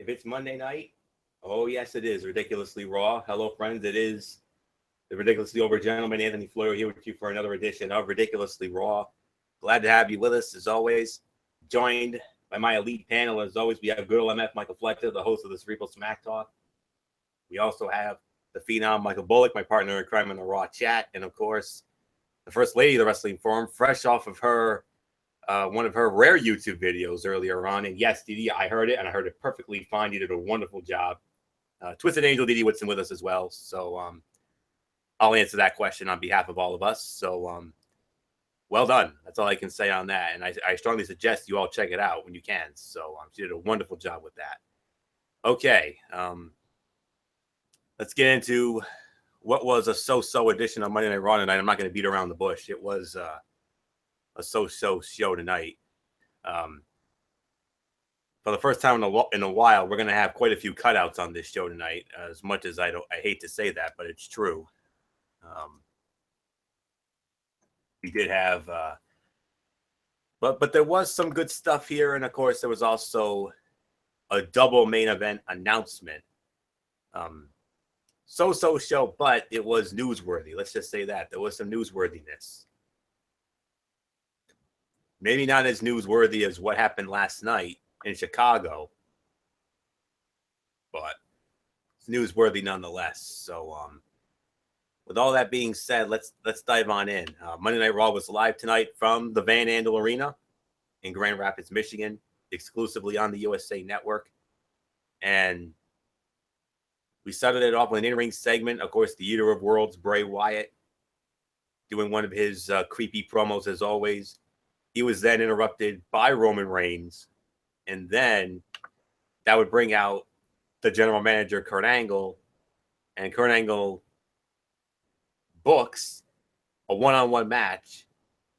If it's Monday night, oh yes, it is Ridiculously Raw. Hello, friends. It is the Ridiculously Over Gentleman, Anthony Florio, here with you for another edition of Ridiculously Raw. Glad to have you with us, as always. Joined by my elite panel, as always, we have good old MF Michael Fletcher, the host of the Cerebral Smack Talk. We also have the Phenom Michael Bullock, my partner in crime in the Raw chat, and of course, the First Lady of the Wrestling Forum, fresh off of her one of her rare YouTube videos earlier on. And yes, Didi, I heard it, and I heard it perfectly fine. You did a wonderful job. Twisted Angel Didi Whitson with us as well. So I'll answer that question on behalf of all of us. So well done. That's all I can say on that. And I strongly suggest you all check it out when you can. So she did a wonderful job with that. Okay. Let's get into what was a so-so edition of Monday Night Raw tonight. I'm not going to beat around the bush. It was a so-so show tonight. For the first time in a while, we're going to have quite a few cutouts on this show tonight. As much as I hate to say that, but it's true. We did have, but there was some good stuff here, and of course, there was also a double main event announcement. So-so show, but it was newsworthy. Let's just say that there was some newsworthiness. Maybe not as newsworthy as what happened last night in Chicago, but it's newsworthy nonetheless. So, with all that being said, let's dive on in. Monday Night Raw was live tonight from the Van Andel Arena in Grand Rapids, Michigan, exclusively on the USA Network, and we started it off with an in-ring segment. Of course, the Eater of Worlds, Bray Wyatt, doing one of his creepy promos as always. He was then interrupted by Roman Reigns, and then that would bring out the general manager, Kurt Angle, and Kurt Angle books a one-on-one match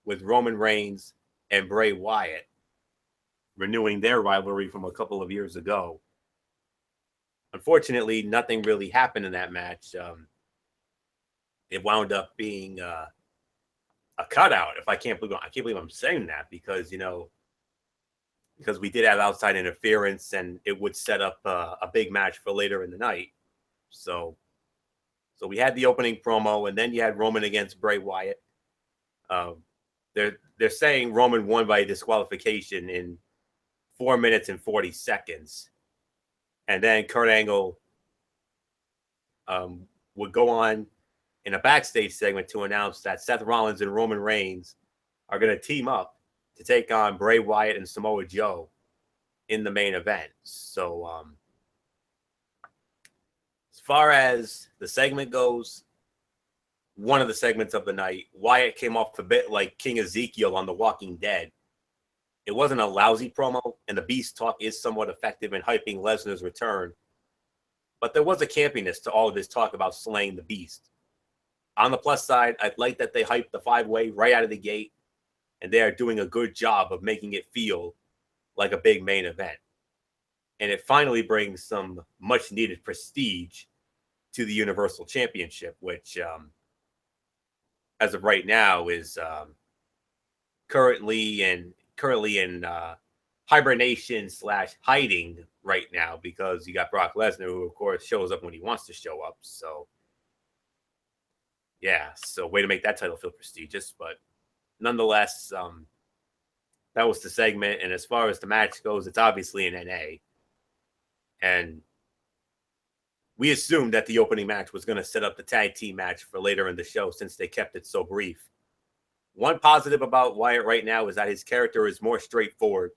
with Roman Reigns and Bray Wyatt, renewing their rivalry from a couple of years ago. Unfortunately, nothing really happened in that match. It wound up being a cutout. If I can't believe I'm saying that, because because we did have outside interference, and it would set up a big match for later in the night. So we had the opening promo, and then you had Roman against Bray Wyatt. They're saying Roman won by disqualification in 4 minutes and 40 seconds, and then Kurt Angle would go on in a backstage segment to announce that Seth Rollins and Roman Reigns are going to team up to take on Bray Wyatt and Samoa Joe in the main event. So as far as the segment goes, one of the segments of the night, Wyatt came off a bit like King Ezekiel on The Walking Dead. It wasn't a lousy promo, and the Beast talk is somewhat effective in hyping Lesnar's return, but there was a campiness to all of his talk about slaying the Beast. On the plus side, I'd like that they hyped the five-way right out of the gate, and they are doing a good job of making it feel like a big main event. And it finally brings some much-needed prestige to the Universal Championship, which, as of right now, is currently in hibernation / hiding right now, because you got Brock Lesnar, who, of course, shows up when he wants to show up. So yeah, so way to make that title feel prestigious. But nonetheless, that was the segment. And as far as the match goes, it's obviously an NA. And we assumed that the opening match was going to set up the tag team match for later in the show, since they kept it so brief. One positive about Wyatt right now is that his character is more straightforward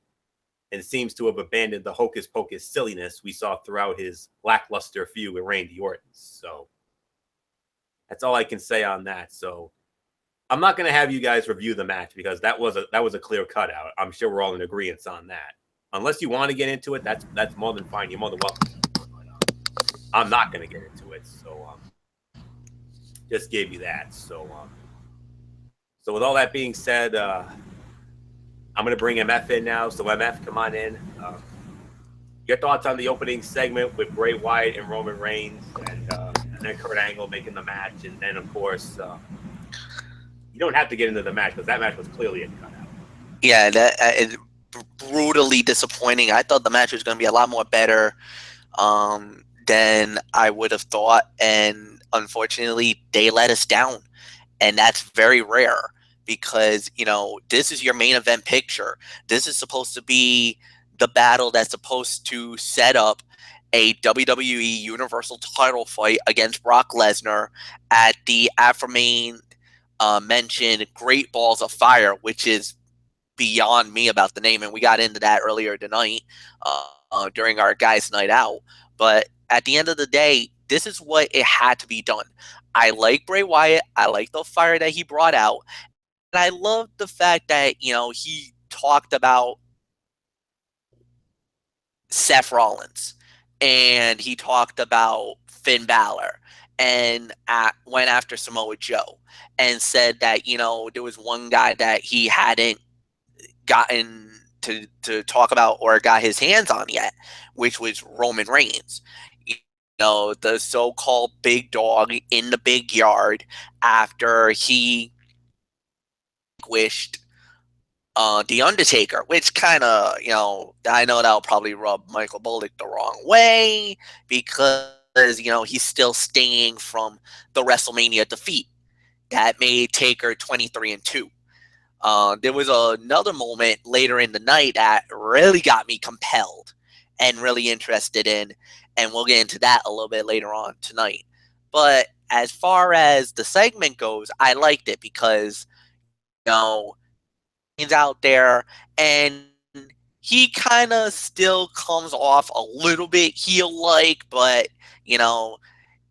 and seems to have abandoned the hocus-pocus silliness we saw throughout his lackluster feud with Randy Orton. So that's all I can say on that. So I'm not going to have you guys review the match, because that was a clear cutout. I'm sure we're all in agreement on that. Unless you want to get into it, that's more than fine. You're more than welcome. I'm not going to get into it. So just gave you that. So with all that being said, I'm going to bring MF in now. So MF, come on in. Your thoughts on the opening segment with Bray Wyatt and Roman Reigns, and then Kurt Angle making the match, and then of course you don't have to get into the match, because that match was clearly a cutout. Yeah, brutally disappointing. I thought the match was going to be a lot more better than I would have thought, and unfortunately, they let us down, and that's very rare because this is your main event picture. This is supposed to be the battle that's supposed to set up a WWE Universal title fight against Brock Lesnar at the aforementioned mentioned Great Balls of Fire, which is beyond me about the name, and we got into that earlier tonight during our guys' night out. But at the end of the day, this is what it had to be done. I like Bray Wyatt. I like the fire that he brought out, and I love the fact that he talked about Seth Rollins, and he talked about Finn Balor, and went after Samoa Joe, and said that there was one guy that he hadn't gotten to talk about or got his hands on yet, which was Roman Reigns. The so-called big dog in the big yard after he wished The Undertaker, which kind of, I know that'll probably rub Michael Bullock the wrong way because, he's still staying from the WrestleMania defeat that made Taker 23-2. There was another moment later in the night that really got me compelled and really interested in, and we'll get into that a little bit later on tonight. But as far as the segment goes, I liked it because, he's out there and he kind of still comes off a little bit heel-like, but,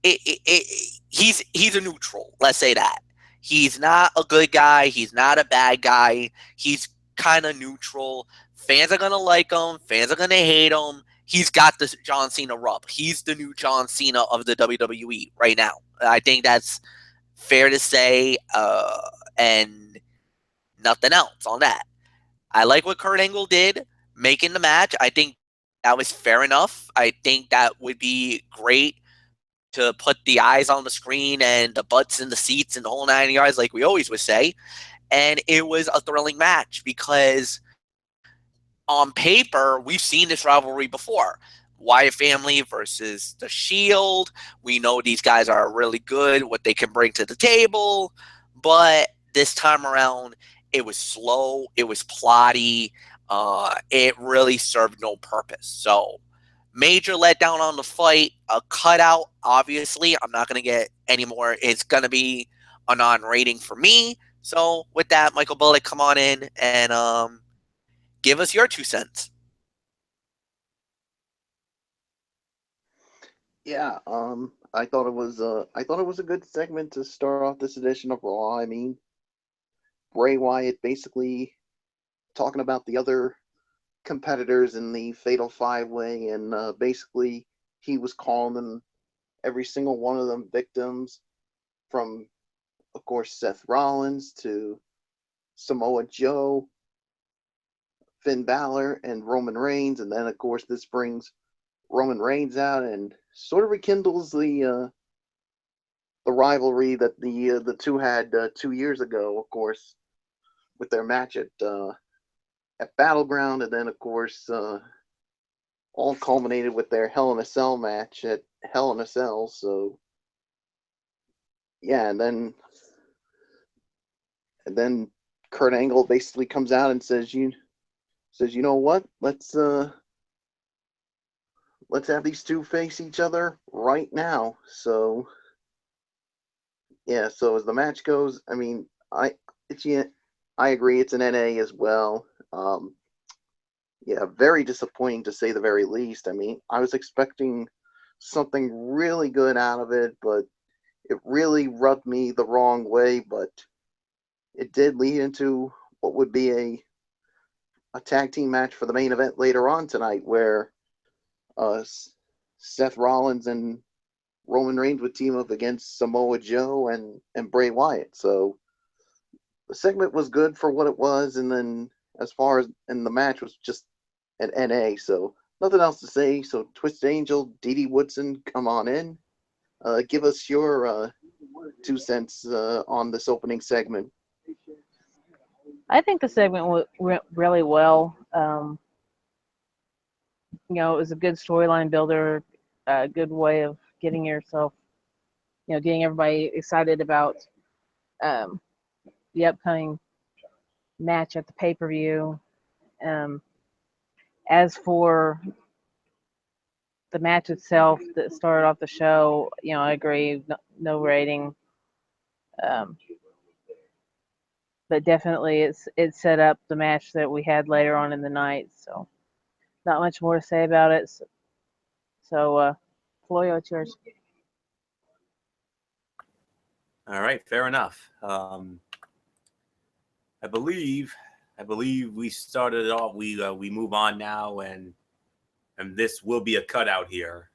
he's a neutral. Let's say that. He's not a good guy. He's not a bad guy. He's kind of neutral. Fans are going to like him. Fans are going to hate him. He's got the John Cena rub. He's the new John Cena of the WWE right now. I think that's fair to say, and nothing else on that. I like what Kurt Angle did making the match. I think that was fair enough. I think that would be great to put the eyes on the screen and the butts in the seats and the whole 9 yards, like we always would say. And it was a thrilling match because on paper, we've seen this rivalry before. Wyatt family versus the Shield. We know these guys are really good, what they can bring to the table. But this time around, it was slow. It was plotty. It really served no purpose. So, major letdown on the fight. A cutout, obviously. I'm not going to get any more. It's going to be a non-rating for me. So, with that, Michael Bullock, come on in and give us your 2 cents. Yeah, I thought it was a good segment to start off this edition of Raw. I mean, Bray Wyatt basically talking about the other competitors in the Fatal 5-Way, and basically he was calling every single one of them victims, from, of course, Seth Rollins to Samoa Joe, Finn Balor, and Roman Reigns, and then of course this brings Roman Reigns out and sort of rekindles the rivalry that the two had 2 years ago, of course, with their match at Battleground, and then of course all culminated with their Hell in a Cell match at Hell in a Cell. So yeah, and then Kurt Angle basically comes out and says, you know what, let's have these two face each other right now. So yeah, so as the match goes, I mean, I agree, it's an NA as well. Yeah, very disappointing to say the very least. I mean, I was expecting something really good out of it, but it really rubbed me the wrong way. But it did lead into what would be a tag team match for the main event later on tonight, where Seth Rollins and Roman Reigns would team up against Samoa Joe and Bray Wyatt. So the segment was good for what it was, and then as far as and the match was just an NA. So nothing else to say. So Twisted Angel, Dee Woodson, come on in. Give us your 2 cents on this opening segment. I think the segment went really well. It was a good storyline builder, a good way of getting yourself, getting everybody excited about um, the upcoming match at the pay per view. Um, as for the match itself that started off the show, I agree, no rating, um, but definitely it set up the match that we had later on in the night. So not much more to say about it. So Floyo, it's yours. All right, fair enough. I believe we started it off. We move on now, and this will be a cutout here.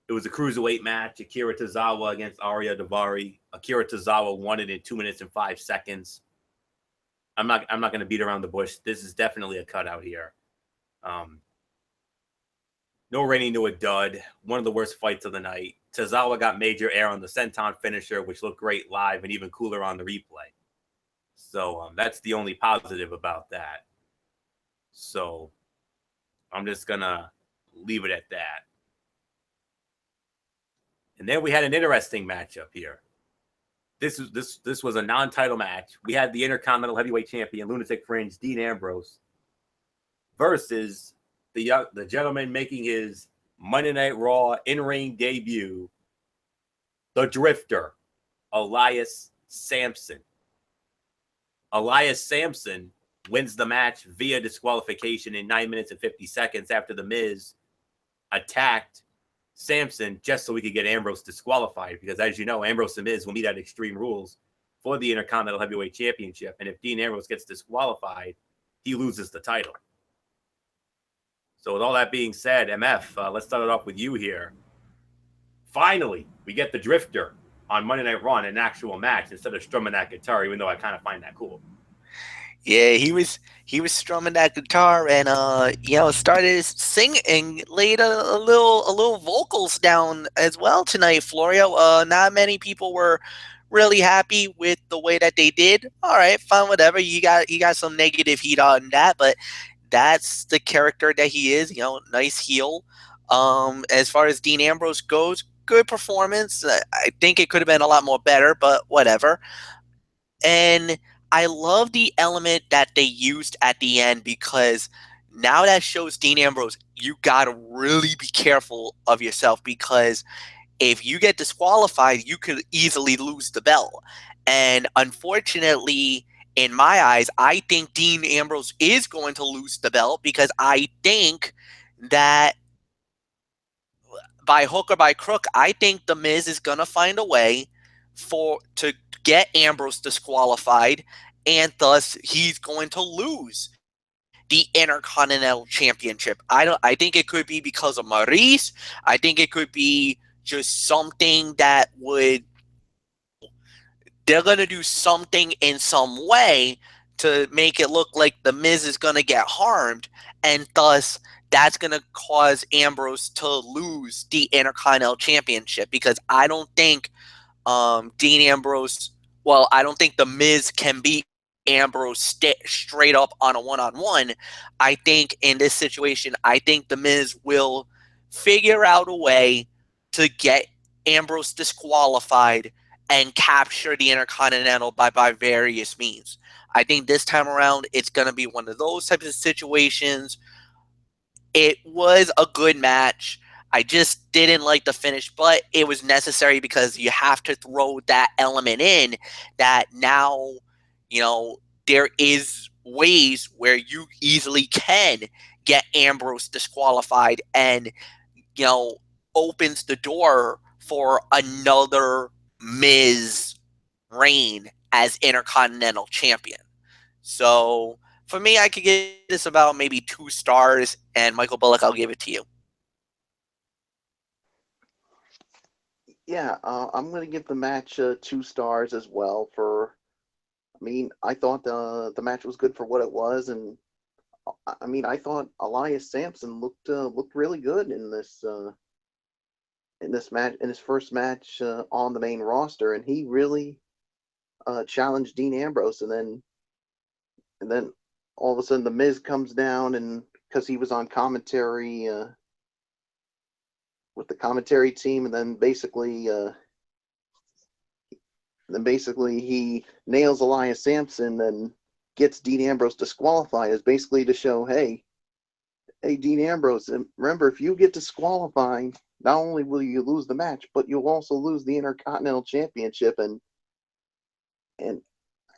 It was a cruiserweight match: Akira Tozawa against Arya Daivari. Akira Tozawa won it in 2 minutes and 5 seconds. I'm not going to beat around the bush. This is definitely a cutout here. No rating to a dud. One of the worst fights of the night. Tozawa got major air on the senton finisher, which looked great live and even cooler on the replay. So that's the only positive about that. So I'm just going to leave it at that. And then we had an interesting matchup here. This was a non-title match. We had the Intercontinental Heavyweight Champion, Lunatic Fringe, Dean Ambrose, versus the gentleman making his Monday Night Raw in-ring debut, the Drifter, Elias Samson. Elias Samson wins the match via disqualification in 9 minutes and 50 seconds after The Miz attacked Samson just so we could get Ambrose disqualified, because as you know, Ambrose and Miz will meet at Extreme Rules for the Intercontinental Heavyweight Championship, and if Dean Ambrose gets disqualified, he loses the title. So with all that being said, MF, let's start it off with you here. Finally, we get the Drifter on Monday Night Raw in an actual match instead of strumming that guitar, even though I kind of find that cool. Yeah, he was strumming that guitar and started singing, laid a little vocals down as well tonight, Florio. Not many people were really happy with the way that they did. All right, fine, whatever. You got some negative heat on that, but that's the character that he is. Nice heel. As far as Dean Ambrose goes, good performance. I think it could have been a lot more better, but whatever. And I love the element that they used at the end, because now that shows Dean Ambrose, you got to really be careful of yourself, because if you get disqualified, you could easily lose the belt. And unfortunately, in my eyes, I think Dean Ambrose is going to lose the belt, because I think that by hook or by crook, I think The Miz is going to find a way to get Ambrose disqualified, and thus he's going to lose the Intercontinental Championship. I think it could be because of Maurice. I think it could be just something that they're going to do something in some way to make it look like The Miz is going to get harmed, and thus that's going to cause Ambrose to lose the Intercontinental Championship, because I don't think Dean Ambrose, I don't think The Miz can beat Ambrose straight up on a one-on-one. I think in this situation, I think The Miz will figure out a way to get Ambrose disqualified and capture the Intercontinental by various means. I think this time around, it's going to be one of those types of situations. It was a good match. I just didn't like the finish, but it was necessary because you have to throw that element in that now, there is ways where you easily can get Ambrose disqualified, and, opens the door for another Miz reign as Intercontinental Champion. So for me, I could give this about maybe 2 stars, and Michael Bullock, I'll give it to you. Yeah, I'm going to give the match 2 stars as well. I thought the match was good for what it was, and I thought Elias Samson looked really good in this match, in his first match on the main roster, and he really challenged Dean Ambrose, and then all of a sudden the Miz comes down, and because he was on commentary with the commentary team, and then basically he nails Elias Sampson and gets Dean Ambrose disqualified, is basically to show, hey, Dean Ambrose, remember, if you get disqualified, not only will you lose the match, but you'll also lose the Intercontinental Championship. And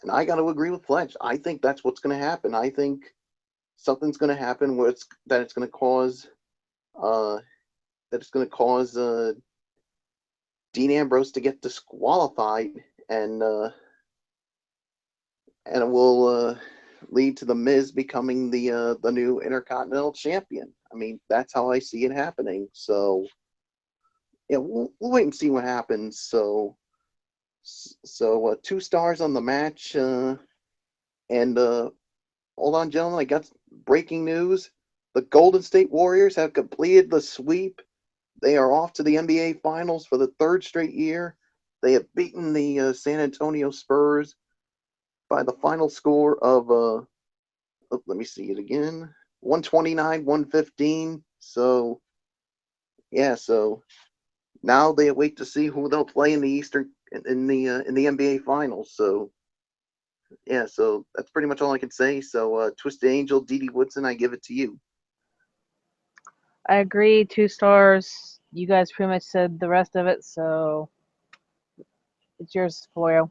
I got to agree with Fletch. I think that's what's going to happen. I think something's going to happen where it's going to cause Dean Ambrose to get disqualified, and it will lead to the Miz becoming the new Intercontinental Champion. I mean, that's how I see it happening. So yeah, we'll wait and see what happens. So 2 stars on the match, and hold on, gentlemen, I got breaking news. The Golden State Warriors have completed the sweep. They are off to the NBA Finals for the 3rd straight year. They have beaten the San Antonio Spurs by the final score of let me see it again, 129-115. So yeah, so now they wait to see who they'll play in the NBA Finals. So yeah, so that's pretty much all I can say. So Twisted Angel, Dee Woodson, I give it to you. I agree. 2 stars. You guys pretty much said the rest of it, so it's yours, Florio.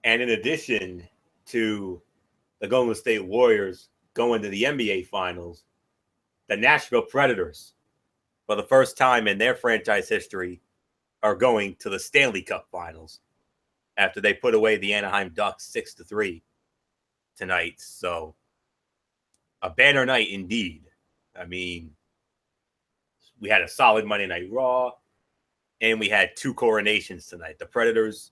And in addition to the Golden State Warriors going to the NBA Finals, the Nashville Predators, for the first time in their franchise history, are going to the Stanley Cup Finals after they put away the Anaheim Ducks 6-3 tonight. So a banner night indeed. I mean, we had a solid Monday Night Raw, and we had 2 coronations tonight. The Predators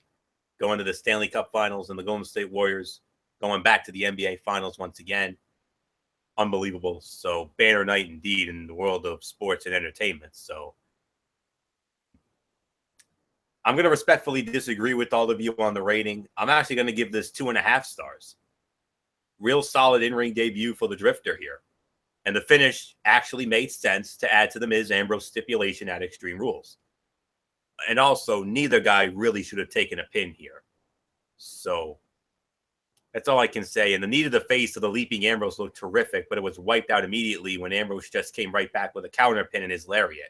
going to the Stanley Cup Finals, and the Golden State Warriors going back to the NBA Finals once again. Unbelievable. So banner night indeed in the world of sports and entertainment. So I'm going to respectfully disagree with all of you on the rating. I'm actually going to give this 2.5 stars. Real solid in-ring debut for the Drifter here. And the finish actually made sense to add to the Miz Ambrose stipulation at Extreme Rules. And also, neither guy really should have taken a pin here. So that's all I can say. And the knee to the face of the leaping Ambrose looked terrific, but it was wiped out immediately when Ambrose just came right back with a counter pin in his lariat.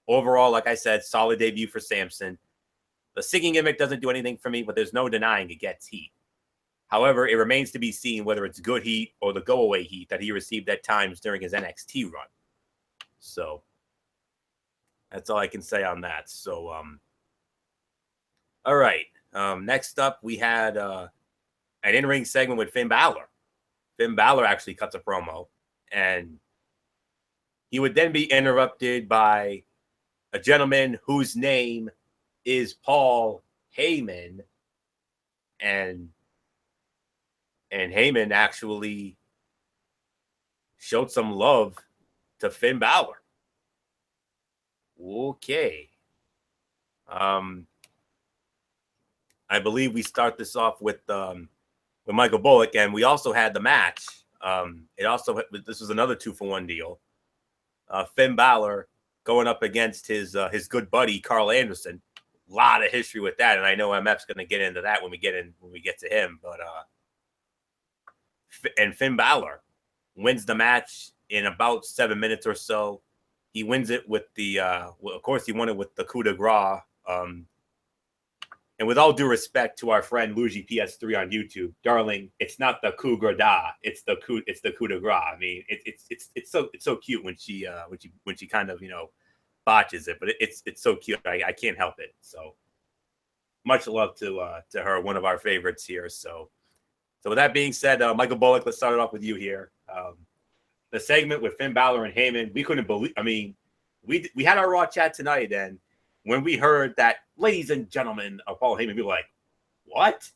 Overall, like I said, solid debut for Sampson. The singing gimmick doesn't do anything for me, but there's no denying it gets heat. However, it remains to be seen whether it's good heat or the go-away heat that he received at times during his NXT run. So that's all I can say on that. So, all right. Next up, we had an in-ring segment with Finn Balor. Finn Balor actually cuts a promo, and he would then be interrupted by a gentleman whose name is Paul Heyman, and Heyman actually showed some love to Finn Balor. Okay. I believe we start this off with Michael Bullock, and we also had the match. This was another 2-for-1 deal. Finn Balor going up against his good buddy Carl Anderson. A lot of history with that, and I know MF's going to get into that when we get to him. But and Finn Balor wins the match in about 7 minutes or so. He wins it with of course, he won it with the coup de grace. And with all due respect to our friend Luigi PS3 on YouTube, darling, it's not the coup de grace, it's the coup de grace. I mean, it's so cute when she kind of botches it, but it's so cute. I can't help it. So much love to her, one of our favorites here. So with that being said, Michael Bullock, let's start it off with you here. The segment with Finn Balor and Heyman, we couldn't believe. I mean, we had our Raw chat tonight, and when we heard that, ladies and gentlemen, of Paul Heyman, we were like, what?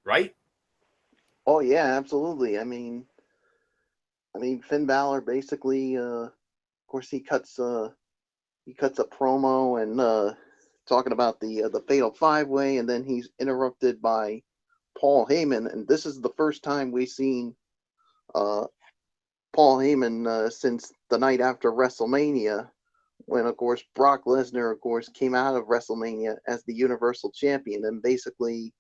Right? Oh yeah, absolutely. I mean, Finn Balor basically, of course, he cuts a promo and talking about the Fatal 5-Way, and then he's interrupted by Paul Heyman, and this is the first time we've seen Paul Heyman since the night after WrestleMania, when of course Brock Lesnar, of course, came out of WrestleMania as the Universal Champion, and then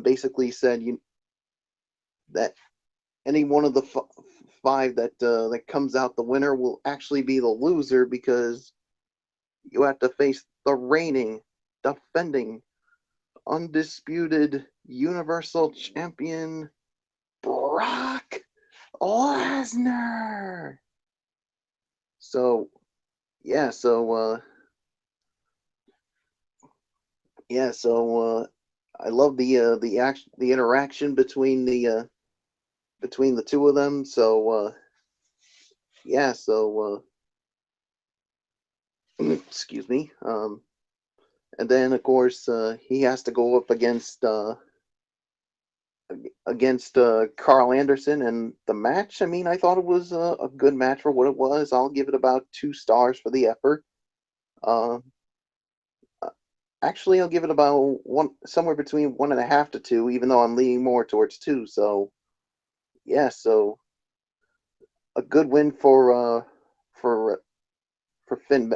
basically said that any one of the five that comes out the winner will actually be the loser, because you have to face the reigning, defending, undisputed Universal Champion Brock Lesnar. So yeah, I love the interaction between the two of them. Excuse me. And then of course he has to go up against Carl Anderson, and the match, I mean, I thought it was a good match for what it was. I'll give it about 2 stars for the effort. Actually, I'll give it about somewhere between 1.5 to 2, even though I'm leaning more towards 2. So yeah, so a good win for Finn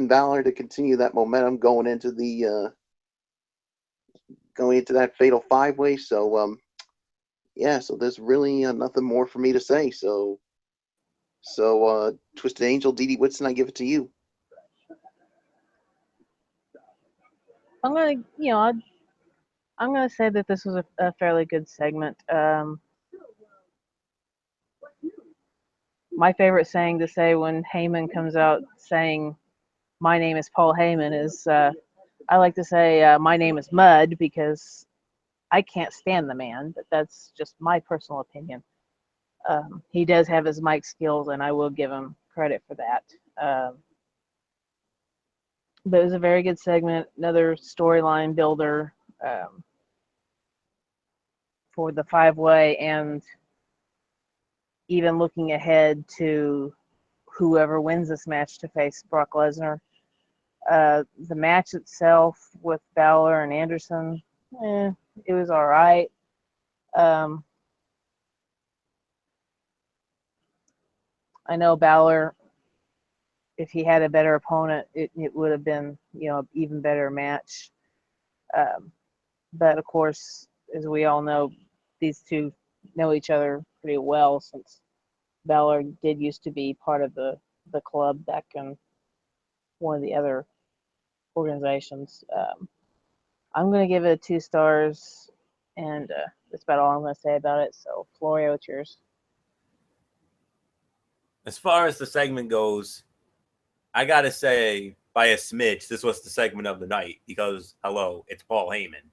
Balor to continue that momentum going into that fatal 5-way. So so there's really nothing more for me to say. So Twisted Angel, Dee Dee Whitson, I give it to you. I'm gonna say that this was a fairly good segment. My favorite saying to say when Heyman comes out saying, "My name is Paul Heyman," is I like to say, "My name is Mud," because I can't stand the man, but that's just my personal opinion. He does have his mic skills, and I will give him credit for that. But it was a very good segment, another storyline builder for the 5-way, and even looking ahead to whoever wins this match to face Brock Lesnar. The match itself with Balor and Anderson, it was all right. I know Balor, if he had a better opponent, it would have been, an even better match. But of course, as we all know, these two know each other pretty well, since Balor did used to be part of the club back in one of the other organizations. I'm going to give it 2 stars, and that's about all I'm going to say about it. So, Florio, it's yours. As far as the segment goes, I got to say, by a smidge, this was the segment of the night, because, hello, it's Paul Heyman.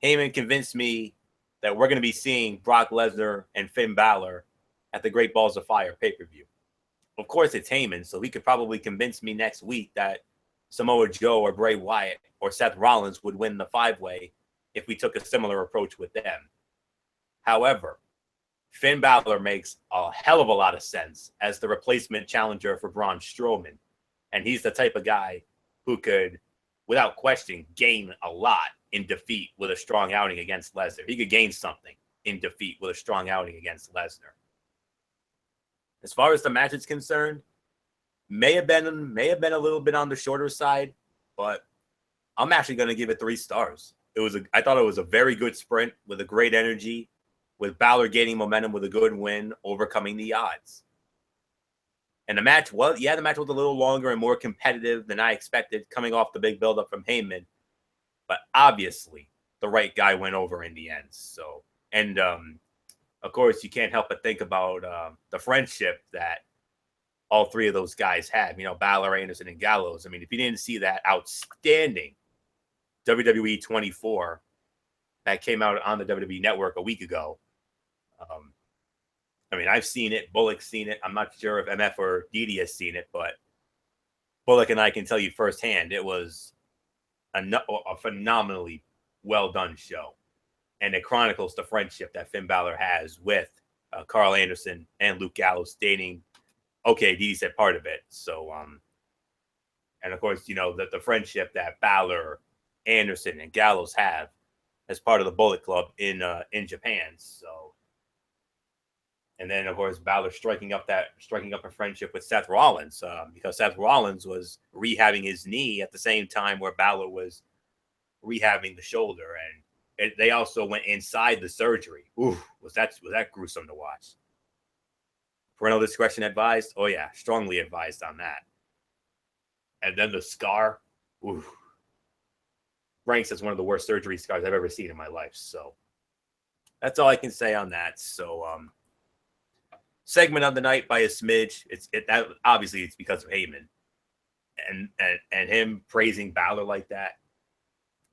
Heyman convinced me that we're going to be seeing Brock Lesnar and Finn Balor at the Great Balls of Fire pay-per-view. Of course, it's Heyman, so he could probably convince me next week that Samoa Joe or Bray Wyatt or Seth Rollins would win the 5-way if we took a similar approach with them. However, Finn Balor makes a hell of a lot of sense as the replacement challenger for Braun Strowman. And he's the type of guy who could, without question, gain a lot in defeat with a strong outing against Lesnar. He could gain something in defeat with a strong outing against Lesnar. As far as the match is concerned, may have been a little bit on the shorter side, but I'm actually going to give it 3 stars. I thought it was a very good sprint with a great energy, with Balor gaining momentum with a good win, overcoming the odds. And the match was a little longer and more competitive than I expected, coming off the big buildup from Heyman. But obviously, the right guy went over in the end. So, and of course, you can't help but think about the friendship that all 3 of those guys had. Balor, Anderson, and Gallows. I mean, if you didn't see that outstanding WWE 24 that came out on the WWE Network a week ago, I mean, I've seen it. Bullock's seen it. I'm not sure if MF or Didi has seen it, but Bullock and I can tell you firsthand, it was a phenomenally well done show. And it chronicles the friendship that Finn Balor has with Carl Anderson and Luke Gallows, dating. Okay, Didi said part of it. So, and of course, the friendship that Balor, Anderson, and Gallows have as part of the Bullet Club in Japan. So, and then of course Balor striking up a friendship with Seth Rollins because Seth Rollins was rehabbing his knee at the same time where Balor was rehabbing the shoulder, and they also went inside the surgery. Ooh, was that gruesome to watch? Parental discretion advised. Oh yeah, strongly advised on that. And then the scar, ooh, ranks as one of the worst surgery scars I've ever seen in my life. So that's all I can say on that. So segment of the night by a smidge. That obviously it's because of Heyman and him praising Balor like that.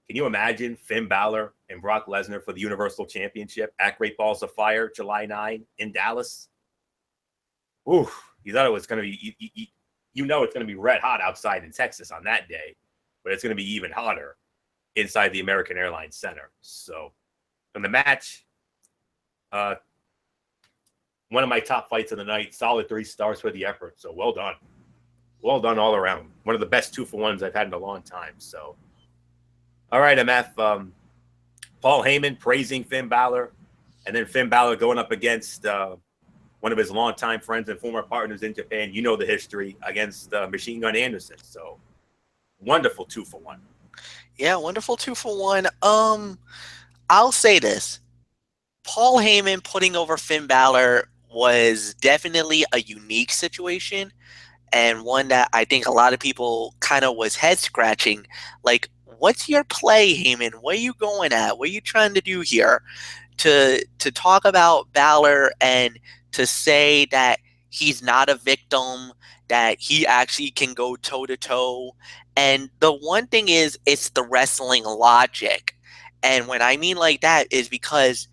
Can you imagine Finn Balor and Brock Lesnar for the Universal Championship at Great Balls of Fire, July 9 in Dallas? Ooh, you thought it was going to be, it's going to be red hot outside in Texas on that day, but it's going to be even hotter inside the American Airlines Center. So, in the match, one of my top fights of the night, solid 3 stars for the effort. So, well done. Well done all around. One of the best 2-for-1s I've had in a long time. So, all right, MF. Paul Heyman praising Finn Balor, and then Finn Balor going up against one of his longtime friends and former partners in Japan. You know the history, against Machine Gun Anderson. So, wonderful 2-for-1. Yeah, wonderful 2-for-1. I'll say this. Paul Heyman putting over Finn Balor was definitely a unique situation, and one that I think a lot of people kind of was head scratching. Like, what's your play, Heyman? What are you going at? What are you trying to do here? To talk about Balor and to say that he's not a victim, that he actually can go toe-to-toe. And the one thing is, it's the wrestling logic. And when I mean like that is because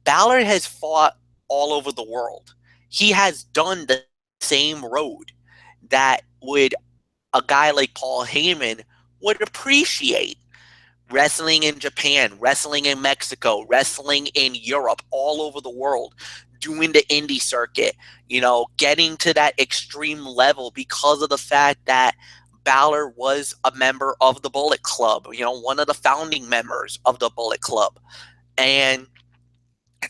Balor has fought all over the world. He has done the same road that a guy like Paul Heyman would appreciate. Wrestling in Japan, wrestling in Mexico, wrestling in Europe, all over the world, doing the indie circuit, getting to that extreme level because of the fact that Balor was a member of the Bullet Club, one of the founding members of the Bullet Club. And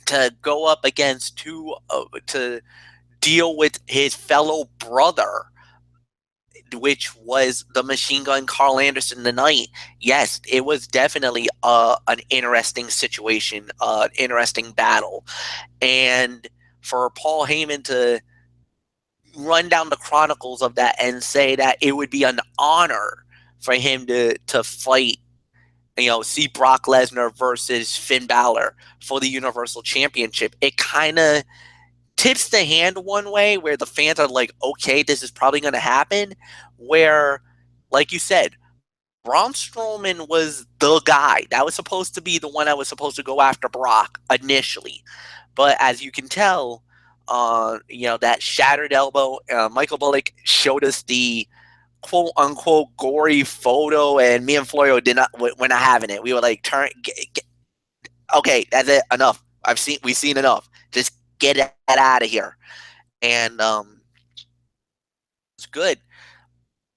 to go up against to deal with his fellow brother, which was the Machine Gun Carl Anderson tonight. Yes, it was definitely an interesting situation, an interesting battle. And for Paul Heyman to run down the chronicles of that and say that it would be an honor for him to fight, see Brock Lesnar versus Finn Balor for the Universal Championship, it kind of tips the hand one way where the fans are like, okay, this is probably going to happen. Where, like you said, Braun Strowman was the guy. That was supposed to be the one that was supposed to go after Brock initially. But as you can tell, that shattered elbow, Michael Bullock showed us the quote unquote gory photo, and me and Florio we're not having it. We were like, okay, that's it, enough. We've seen enough. Just get that out of here. And it's good.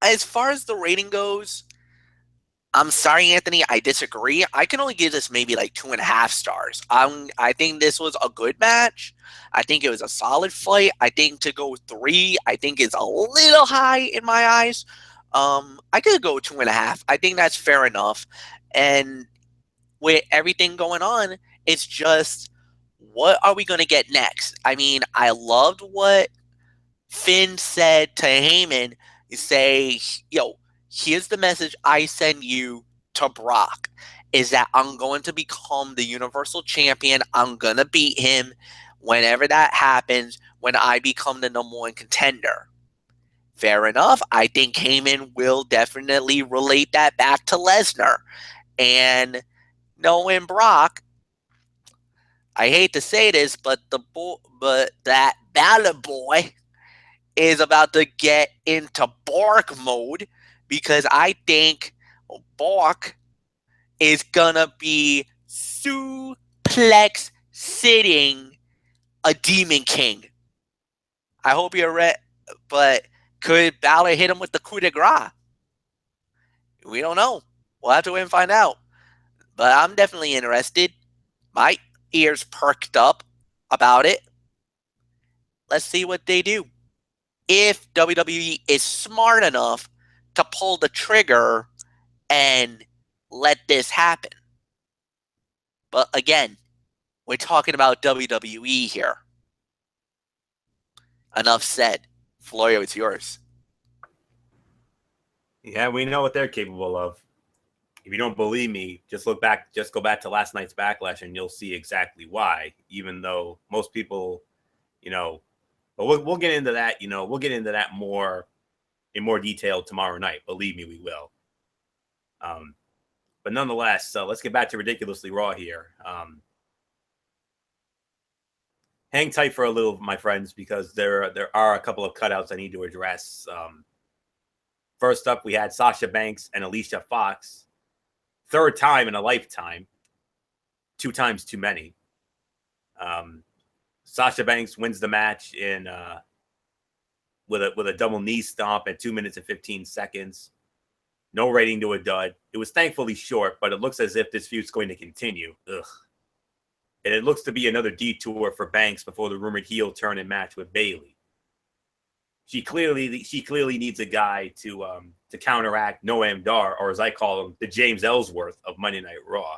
As far as the rating goes, I'm sorry, Anthony, I disagree. I can only give this maybe like 2.5 stars. I think this was a good match. I think it was a solid fight. I think to go 3, I think is a little high in my eyes. I could go 2.5. I think that's fair enough. And with everything going on, it's just, what are we going to get next? I mean, I loved what Finn said to Heyman. You say, here's the message I send you to Brock, is that I'm going to become the Universal Champion. I'm going to beat him whenever that happens, when I become the number 1 contender. Fair enough. I think Heyman will definitely relate that back to Lesnar. And knowing Brock, I hate to say this, but that Balor boy is about to get into Bork mode, because I think Bork is gonna be suplex sitting a Demon King. I hope you're right, but could Balor hit him with the coup de grace? We don't know. We'll have to wait and find out. but I'm definitely interested. My ears perked up about it. Let's see what they do. If WWE is smart enough to pull the trigger and let this happen. But again, we're talking about WWE here. Enough said. Florio, it's yours. Yeah, we know what they're capable of. If you don't believe me, just go back to last night's Backlash and you'll see exactly why, even though most people, but we'll get into that, we'll get into that in more detail tomorrow night. Believe me, we will. But nonetheless, so let's get back to Ridiculously Raw here. Hang tight for a little, my friends, because there are a couple of cutouts I need to address. First up, we had Sasha Banks and Alicia Fox. Third time in a lifetime. 2 times too many. Sasha Banks wins the match in with a double knee stomp at 2 minutes and 15 seconds. No rating to a dud. It was thankfully short, but it looks as if this feud's going to continue. Ugh. And it looks to be another detour for Banks before the rumored heel turn and match with Bayley. She clearly needs a guy to counteract Noam Dar, or as I call him, the James Ellsworth of Monday Night Raw.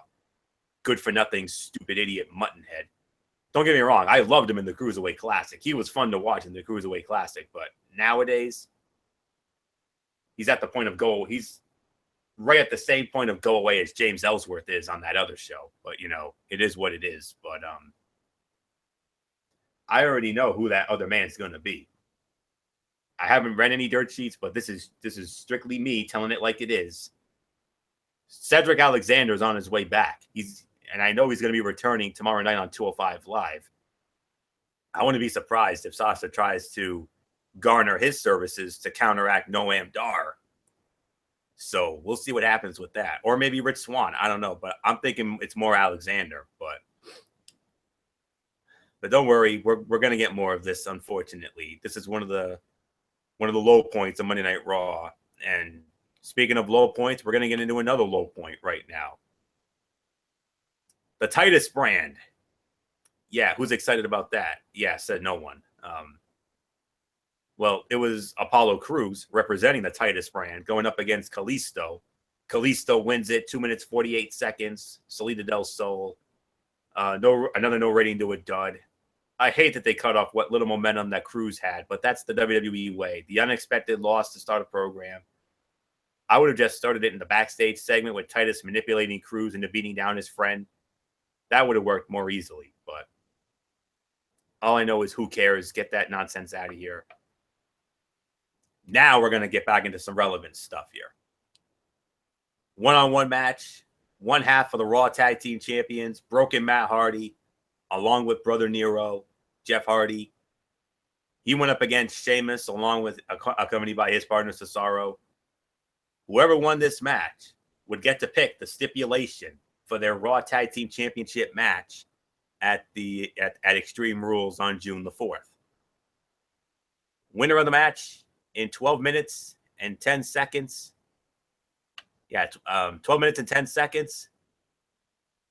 Good for nothing, stupid idiot muttonhead. Don't get me wrong, I loved him in the Cruiserweight Classic. He was fun to watch in the Cruiserweight Classic, but nowadays, he's at the point of go. He's right at the same point of go away as James Ellsworth is on that other show. But it is what it is. But I already know who that other man's gonna be. I haven't read any dirt sheets, but this is strictly me telling it like it is. Cedric Alexander's on his way back. And I know he's going to be returning tomorrow night on 205 Live. I wouldn't be surprised if Sasha tries to garner his services to counteract Noam Dar. So we'll see what happens with that. Or maybe Rich Swann. I don't know, but I'm thinking it's more Alexander. But don't worry, we're going to get more of this, unfortunately. This is one of the low points of Monday Night Raw. And speaking of low points, we're going to get into another low point right now. The Titus brand. Yeah, who's excited about that? Yeah, said no one. Well, it was Apollo Crews representing the Titus brand going up against Kalisto. Kalisto wins it, 2 minutes, 48 seconds. Salida del Sol. Another no rating to a dud. I hate that they cut off what little momentum that Crews had, but that's the WWE way. The unexpected loss to start a program. I would have just started it in the backstage segment with Titus manipulating Crews into beating down his friend. That would have worked more easily, but all I know is who cares? Get that nonsense out of here. Now we're going to get back into some relevant stuff here. One-on-one match. One half of the Raw Tag Team Champions, Broken Matt Hardy, along with Brother Nero, Jeff Hardy. He went up against Sheamus, along with accompanied by his partner Cesaro. Whoever won this match would get to pick the stipulation for their Raw Tag Team Championship match at Extreme Rules on June the 4th. Winner of the match in 12 minutes and 10 seconds. Yeah, 12 minutes and 10 seconds.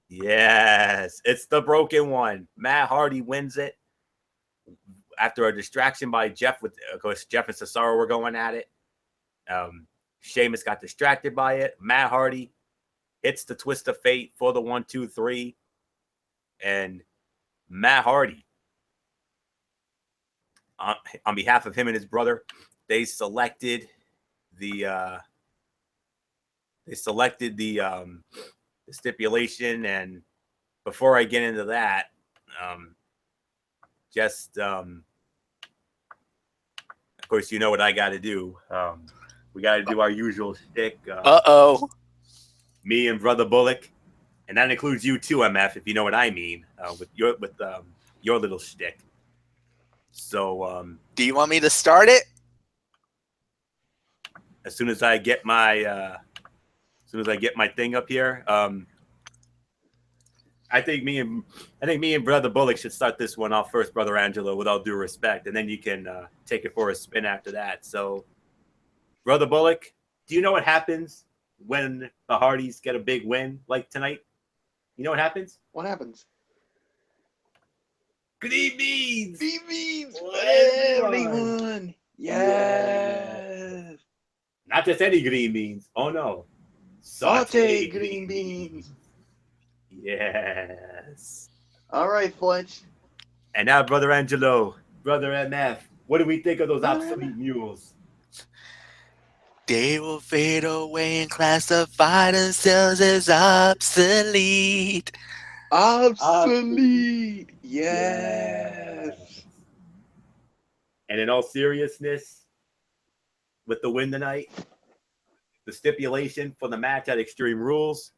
Yes, it's the broken one. Matt Hardy wins it after a distraction by Jeff. Of course, Jeff and Cesaro were going at it. Sheamus got distracted by it. Matt Hardy hits the twist of fate for the 1, 2, 3. And Matt Hardy, on behalf of him and his brother, they selected the stipulation. And before I get into that, of course, you know what I got to do. We got to do our usual shtick. Me and Brother Bullock, and that includes you too, MF, if you know what I mean, with your little shtick. So, do you want me to start it? As soon as I get my thing up here, I think me and Brother Bullock should start this one off first, Brother Angelo, with all due respect, and then you can take it for a spin after that. So, Brother Bullock, do you know what happens when the Hardys get a big win like tonight? You know what happens? What happens? Green beans. Green beans For for everyone. everyone. Yes. Not just any green beans. Oh no. Saute green beans. Yes. All right, Fletch. And now, Brother Angelo, Brother MF, what do we think of those Brother obsolete mules? They will fade away and classify themselves as obsolete. Obsolete. Yes. And in all seriousness, with the win tonight, the stipulation for the match at Extreme Rules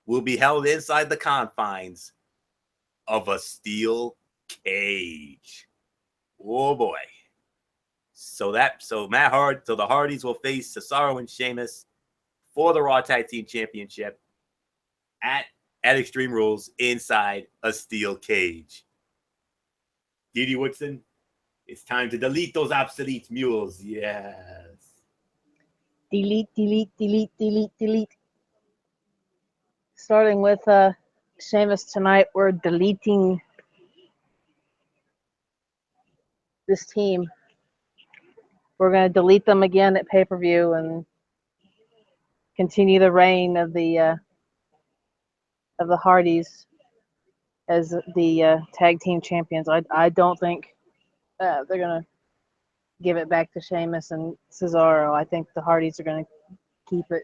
will be held inside the confines of a steel cage. Oh boy. So the Hardys will face Cesaro and Sheamus for the Raw Tag Team Championship at Extreme Rules inside a steel cage. Didi Woodson, it's time to delete those obsolete mules. Yes. Delete, delete, delete, delete, delete. Starting with Sheamus tonight, we're deleting this team. We're going to delete them again at pay-per-view and continue the reign of the Hardys as the tag team champions. I don't think they're going to give it back to Sheamus and Cesaro. I think the Hardys are going to keep it.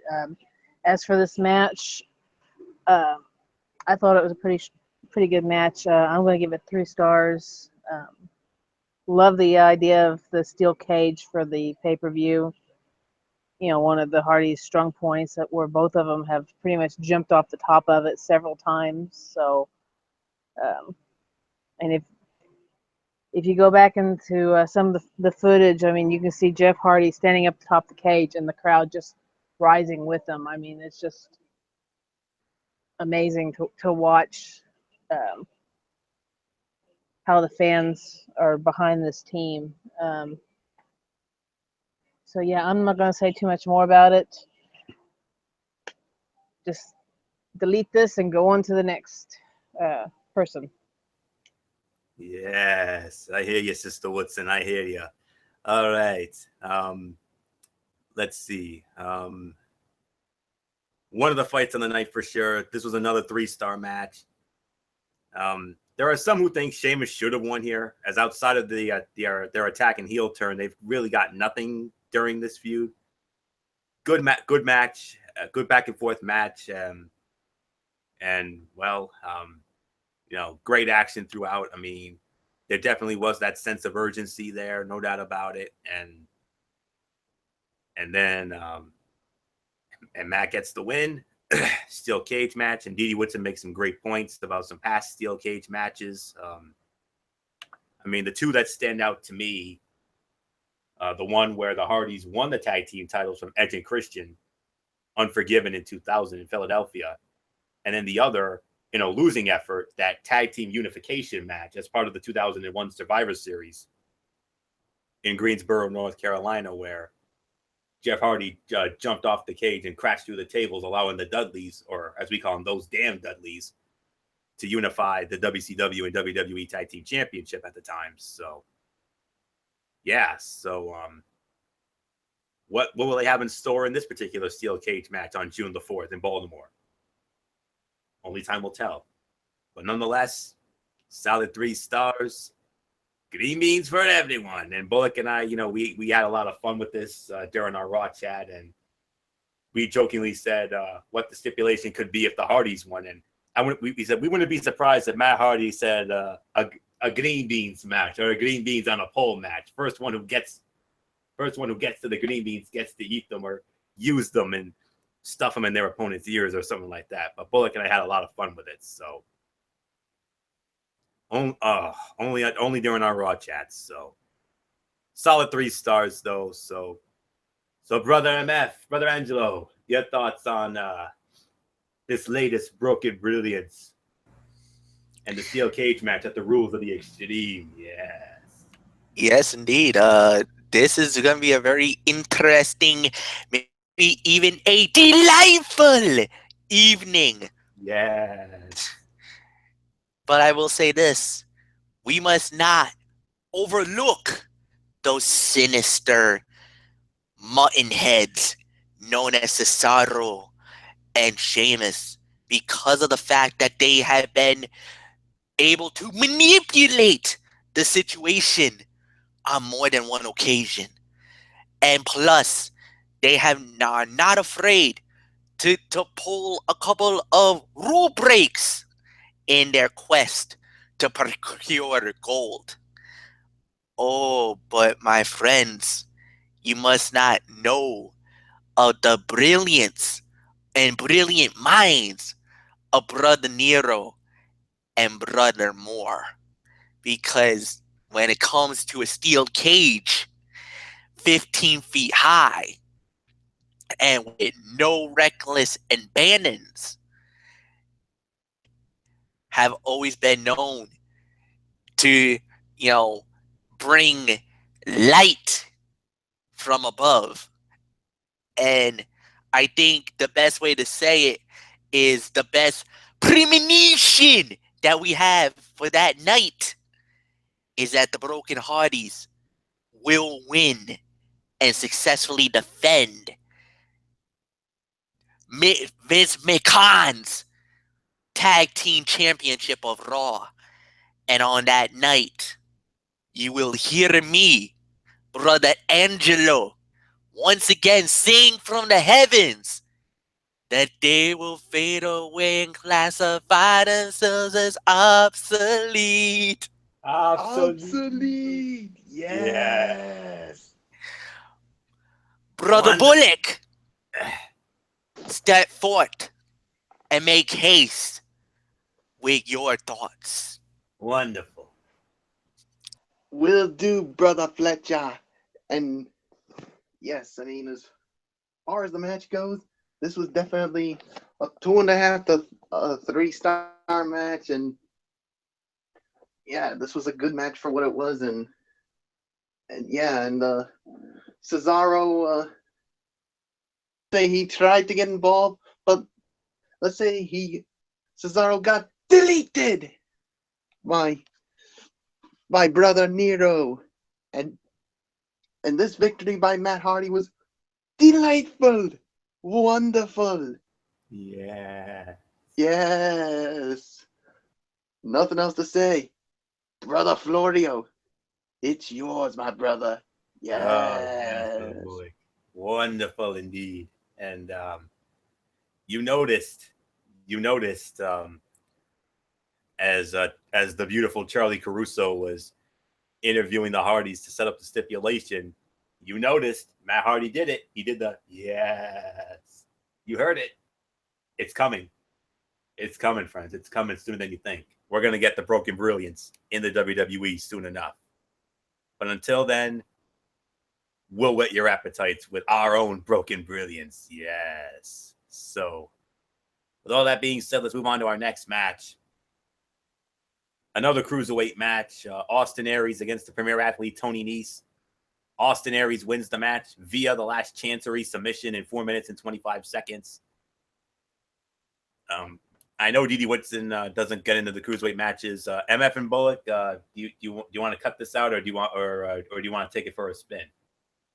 As for this match, I thought it was a pretty good match. I'm going to give it 3 stars. Love the idea of the steel cage for the pay-per-view. You know, one of the Hardys' strong points that where both of them have pretty much jumped off the top of it several times. So, and if you go back into some of the footage, I mean, you can see Jeff Hardy standing up atop the cage and the crowd just rising with them. I mean, it's just amazing to watch how the fans are behind this team. So yeah, I'm not going to say too much more about it. Just delete this and go on to the next person. Yes, I hear you, Sister Woodson. I hear you. All right. Let's see. One of the fights on the night for sure. This was another 3-star match. There are some who think Sheamus should have won here, as outside of their attack and heel turn, they've really got nothing during this feud. Good match, good back and forth match, and well, great action throughout. I mean, there definitely was that sense of urgency there, no doubt about it. And then Matt gets the win. Steel cage match, and Didi Woodson makes some great points about some past steel cage matches. I mean, the two that stand out to me, the one where the Hardys won the tag team titles from Edge and Christian, Unforgiven in 2000 in Philadelphia, and then the other in a losing effort, that tag team unification match as part of the 2001 Survivor Series in Greensboro, North Carolina, where Jeff Hardy jumped off the cage and crashed through the tables, allowing the Dudleys, or as we call them, those damn Dudleys, to unify the WCW and WWE Tag Team Championship at the time. So, yeah. So, what will they have in store in this particular steel cage match on June the 4th in Baltimore? Only time will tell. But nonetheless, solid 3 stars. Green beans for everyone. And Bullock and I, we had a lot of fun with this during our Raw chat, and we jokingly said what the stipulation could be if the Hardys won. And we said we wouldn't be surprised if Matt Hardy said a green beans match or a green beans on a pole match. First one who gets to the green beans gets to eat them or use them and stuff them in their opponent's ears or something like that. But Bullock and I had a lot of fun with it. So. Only during our Raw chats. So solid 3 stars though. So Brother MF, Brother Angelo, your thoughts on this latest Broken Brilliance and the steel cage match at the Rules of the Extreme? Yes. Yes, indeed. This is going to be a very interesting, maybe even a delightful evening Yes. But I will say this: we must not overlook those sinister mutton heads known as Cesaro and Sheamus, because of the fact that they have been able to manipulate the situation on more than one occasion. And plus, they are not afraid to pull a couple of rule breaks in their quest to procure gold. Oh, but my friends, you must not know of the brilliance and brilliant minds of Brother Nero and Brother Moore. Because when it comes to a steel cage, 15 feet high, and with no reckless abandons, have always been known to, bring light from above. And I think the best way to say it is the best premonition that we have for that night is that the Broken Hardys will win and successfully defend Vince McMahon's Tag Team Championship of Raw. And on that night, you will hear me, Brother Angelo, once again sing from the heavens that they will fade away and classify themselves as obsolete. Obsolete. Yes. Brother Wonderful. Bullock, step forth and make haste with your thoughts. Wonderful. Will do, brother Fletcher. And yes, I mean, as far as the match goes, this was definitely a 2.5 to 3-star match, and yeah, this was a good match for what it was, and Cesaro, say he tried to get involved, but let's say Cesaro got deleted by brother Nero, and this victory by Matt Hardy was delightful, wonderful. Yeah. Yes. Nothing else to say. Brother Florio, it's yours, my brother. Yes. Wonderful, boy. Wonderful indeed. And you noticed, as the beautiful Charlie Caruso was interviewing the Hardys to set up the stipulation, you noticed Matt Hardy did it. He did the yes. You heard it. It's coming. It's coming, friends. It's coming sooner than you think. We're going to get the Broken Brilliance in the WWE soon enough. But until then, we'll whet your appetites with our own Broken Brilliance. Yes. So, with all that being said, let's move on to our next match. Another cruiserweight match. Austin Aries against the Premier Athlete, Tony Nese. Austin Aries wins the match via the last Chancery submission in 4 minutes and 25 seconds. I know Didi Whitson doesn't get into the cruiserweight matches. MF and Bullock, do you want to cut this out, or do you want to take it for a spin?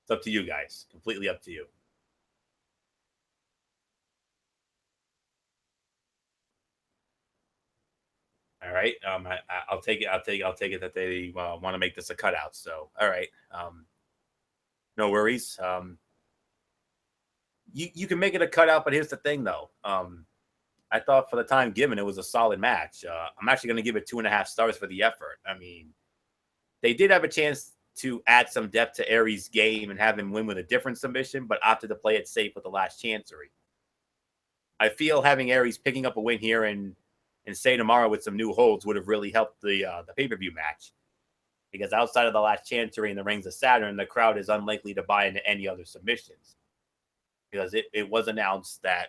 It's up to you guys. Completely up to you. All right. I'll take it. I'll take it that they want to make this a cutout. So, all right. No worries. You can make it a cutout, but here's the thing, though. I thought for the time given, it was a solid match. I'm actually going to give it 2.5 stars for the effort. I mean, they did have a chance to add some depth to Aries' game and have him win with a different submission, but opted to play it safe with the last Chancery. I feel having Aries picking up a win here and say tomorrow with some new holds would have really helped the pay-per-view match. Because outside of the last Chancery and the Rings of Saturn, the crowd is unlikely to buy into any other submissions. Because it was announced that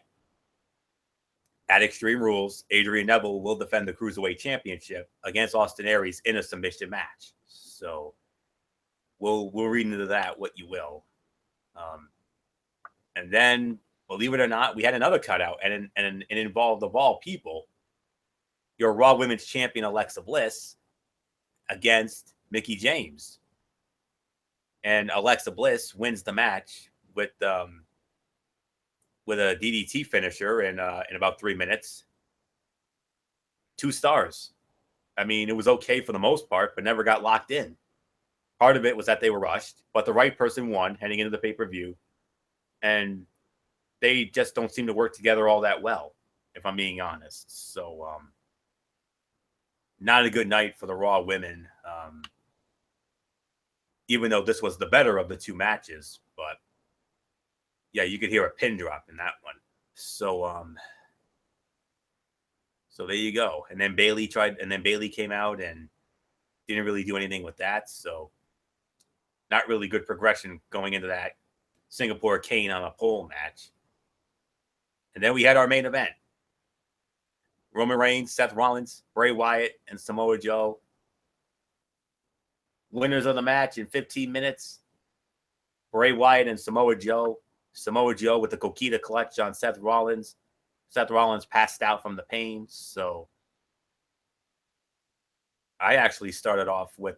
at Extreme Rules, Adrian Neville will defend the Cruiserweight Championship against Austin Aries in a submission match. So we'll read into that what you will. And then believe it or not, we had another cutout, and it involved, of all people, your Raw Women's Champion Alexa Bliss against Mickie James. And Alexa Bliss wins the match with a DDT finisher in about 3 minutes. 2 stars. I mean, it was okay for the most part, but never got locked in. Part of it was that they were rushed, but the right person won heading into the pay-per-view. And they just don't seem to work together all that well, if I'm being honest. So, not a good night for the Raw women. Even though this was the better of the 2 matches, but yeah, you could hear a pin drop in that one. So, so there you go. And then Bayley came out and didn't really do anything with that. So, not really good progression going into that Singapore Kane on a pole match. And then we had our main event. Roman Reigns, Seth Rollins, Bray Wyatt, and Samoa Joe. Winners of the match in 15 minutes. Bray Wyatt and Samoa Joe. Samoa Joe with the Coquina clutch on Seth Rollins. Seth Rollins passed out from the pain. So I actually started off with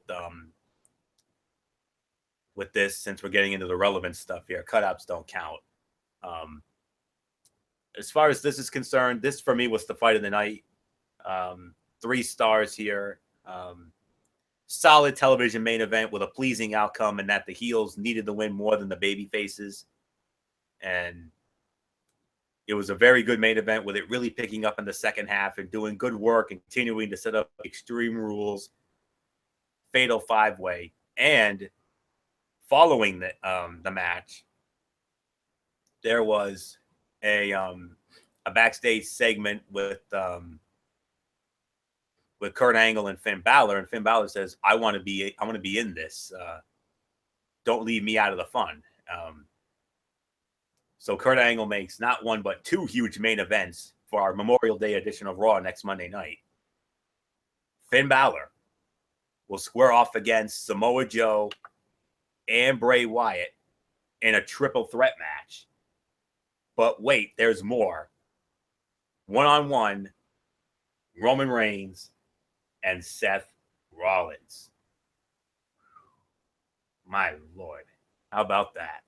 this, since we're getting into the relevant stuff here. Cutouts don't count. As far as this is concerned, this for me was the fight of the night. 3 stars here. Solid television main event with a pleasing outcome, and that the heels needed the win more than the baby faces. And it was a very good main event, with it really picking up in the second half and doing good work and continuing to set up Extreme Rules, Fatal 5-Way. And following the match, there was a backstage segment with Kurt Angle and Finn Balor, and Finn Balor says, "I want to be in this. Don't leave me out of the fun." So Kurt Angle makes not one but 2 huge main events for our Memorial Day edition of Raw next Monday night. Finn Balor will square off against Samoa Joe and Bray Wyatt in a triple threat match. But wait, there's more. 1-on-1, Roman Reigns and Seth Rollins. My Lord. How about that?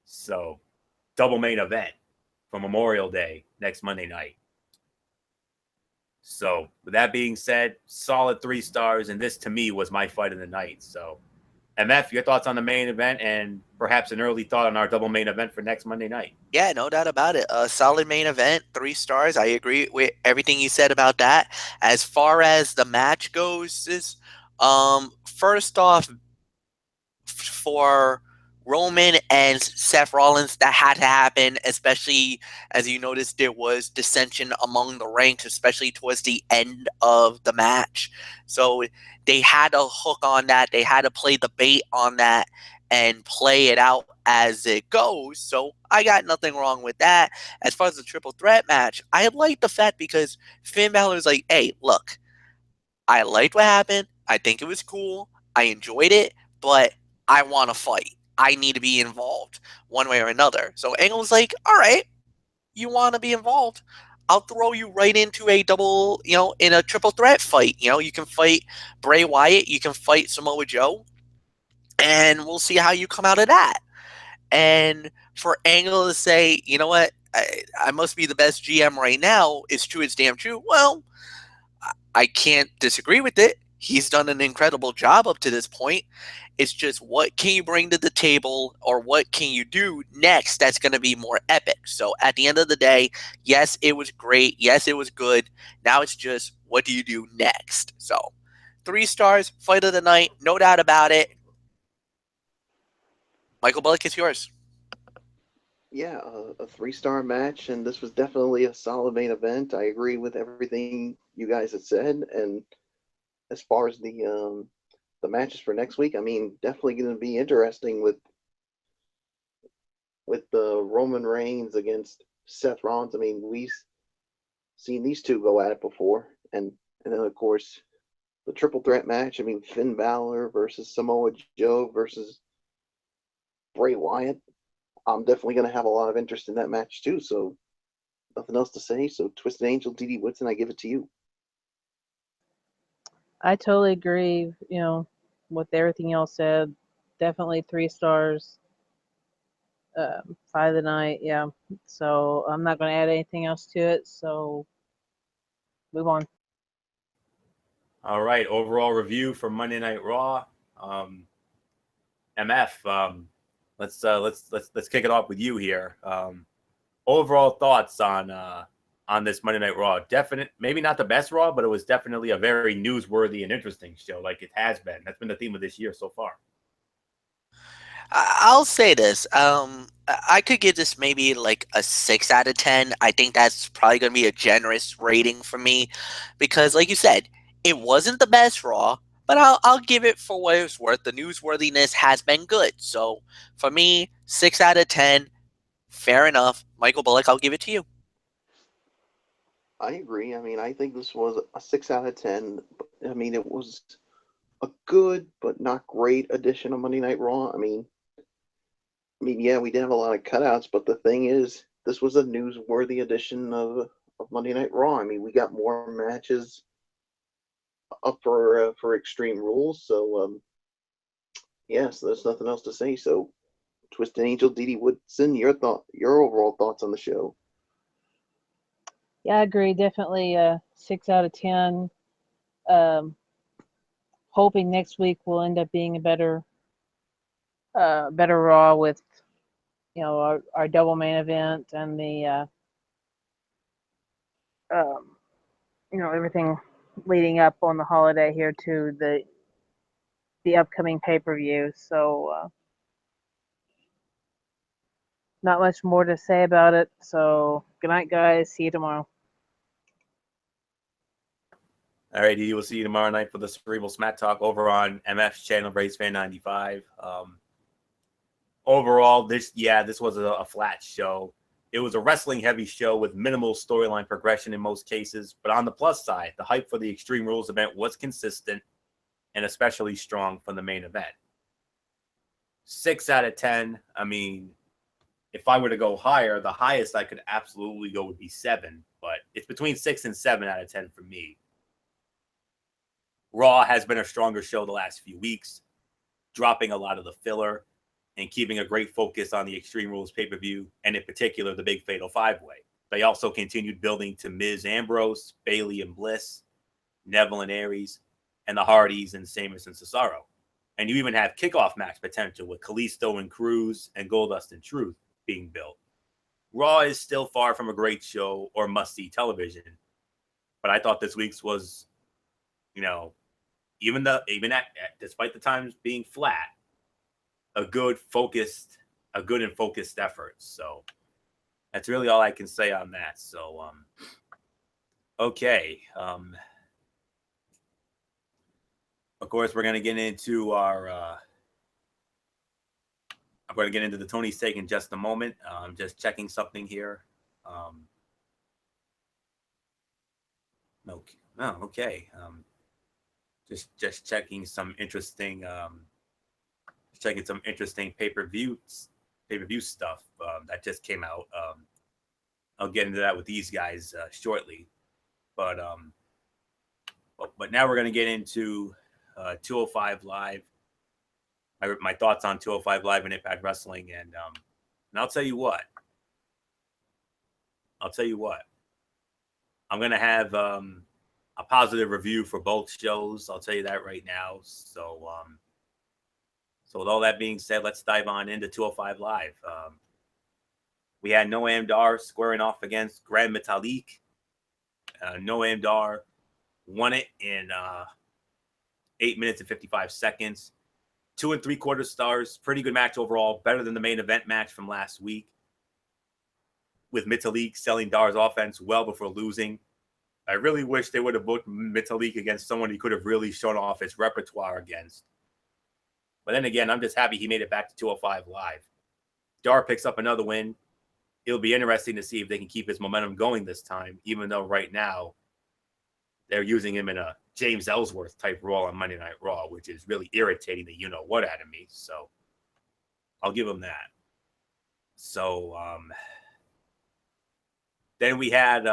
So, double main event for Memorial Day next Monday night. So, with that being said, solid 3 stars, and this to me was my fight of the night. So, MF, your thoughts on the main event, and perhaps an early thought on our double main event for next Monday night? Yeah, no doubt about it. A solid main event, 3 stars. I agree with everything you said about that. As far as the match goes, first off, for Roman and Seth Rollins, that had to happen, especially as you noticed there was dissension among the ranks, especially towards the end of the match. So they had to hook on that. They had to play the bait on that and play it out as it goes. So I got nothing wrong with that. As far as the triple threat match, I like the fact because Finn Balor was like, hey, look, I liked what happened. I think it was cool. I enjoyed it, but I want to fight. I need to be involved one way or another. So Angle was like, all right, you want to be involved. I'll throw you right into a double, in a triple threat fight. You can fight Bray Wyatt. You can fight Samoa Joe. And we'll see how you come out of that. And for Angle to say, you know what, I must be the best GM right now, is true, it's damn true. Well, I can't disagree with it. He's done an incredible job up to this point. It's just, what can you bring to the table, or what can you do next that's going to be more epic? So at the end of the day, yes, it was great. Yes, it was good. Now it's just, what do you do next? So 3 stars, fight of the night, no doubt about it. Michael Bullock, it's yours. Yeah, a 3-star match, and this was definitely a solid main event. I agree with everything you guys have said. And as far as the matches for next week, I mean, definitely going to be interesting with the Roman Reigns against Seth Rollins. I mean, we've seen these 2 go at it before, and then of course the triple threat match. I mean, Finn Balor versus Samoa Joe versus Bray Wyatt. I'm definitely going to have a lot of interest in that match too. So nothing else to say. So Twisted Angel, Dee Woodson, I give it to you. I totally agree. With everything y'all said. Definitely 3 stars. 5 of the night. Yeah. So I'm not going to add anything else to it. So move on. All right, overall review for Monday Night Raw. MF, let's kick it off with you here. Overall thoughts on this Monday Night Raw. Definite, maybe not the best Raw, but it was definitely a very newsworthy and interesting show, like it has been. That's been the theme of this year so far. I'll say this. I could give this maybe like a 6 out of 10. I think that's probably going to be a generous rating for me because, like you said, it wasn't the best Raw, but I'll give it for what it's worth. The newsworthiness has been good. So for me, 6 out of 10. Fair enough. Michael Bullock, I'll give it to you. I agree. I mean, I think this was a 6 out of 10. I mean, it was a good but not great edition of Monday Night Raw. I mean, yeah, we didn't have a lot of cutouts, but the thing is, this was a newsworthy edition of Monday Night Raw. I mean, we got more matches up for Extreme Rules, so yeah, so there's nothing else to say. So, Twisted Angel, Dee Woodson, your overall thoughts on the show? Yeah, I agree. Definitely 6 out of 10. Hoping next week will end up being a better Raw with our double main event and the everything leading up on the holiday here to the upcoming pay-per-view. So not much more to say about it. So good night, guys. See you tomorrow. All right, we'll see you tomorrow night for the Cerebral Smack Talk over on MF's channel, Braves Fan 95. Overall, this was a flat show. It was a wrestling-heavy show with minimal storyline progression in most cases. But on the plus side, the hype for the Extreme Rules event was consistent and especially strong from the main event. 6 out of 10. I mean, if I were to go higher, the highest I could absolutely go would be 7. But it's between 6 and 7 out of 10 for me. Raw has been a stronger show the last few weeks, dropping a lot of the filler and keeping a great focus on the Extreme Rules pay-per-view, and in particular, the Big Fatal 5-Way. They also continued building to Miz Ambrose, Bayley and Bliss, Neville and Aries, and the Hardys and Sheamus and Cesaro. And you even have kickoff match potential with Kalisto and Cruz and Goldust and Truth being built. Raw is still far from a great show or must-see television, but I thought this week's was, despite the times being flat, a good and focused effort. So that's really all I can say on that. So okay. Of course, we're gonna get into I'm going to get into the Tony's Take in just a moment. I'm just checking something here. Okay. Just checking some interesting pay-per-view stuff that just came out. I'll get into that with these guys shortly, but now we're going to get into 205 Live. My thoughts on 205 Live and Impact Wrestling, and I'll tell you what. I'm going to have a positive review for both shows. I'll tell you that right now. So with all that being said, let's dive on into 205 Live. We had Noam Dar squaring off against Grand Metalik. Noam Dar won it in 8 minutes and 55 seconds. 2 3/4 stars. Pretty good match overall. Better than the main event match from last week, with Metalik selling Dar's offense well before losing. I really wish they would have booked Metalik against someone he could have really shown off his repertoire against. But then again, I'm just happy he made it back to 205 Live. Dar picks up another win. It'll be interesting to see if they can keep his momentum going this time, even though right now they're using him in a James Ellsworth type role on Monday Night Raw, which is really irritating the you-know-what out of me. So I'll give him that. So then we had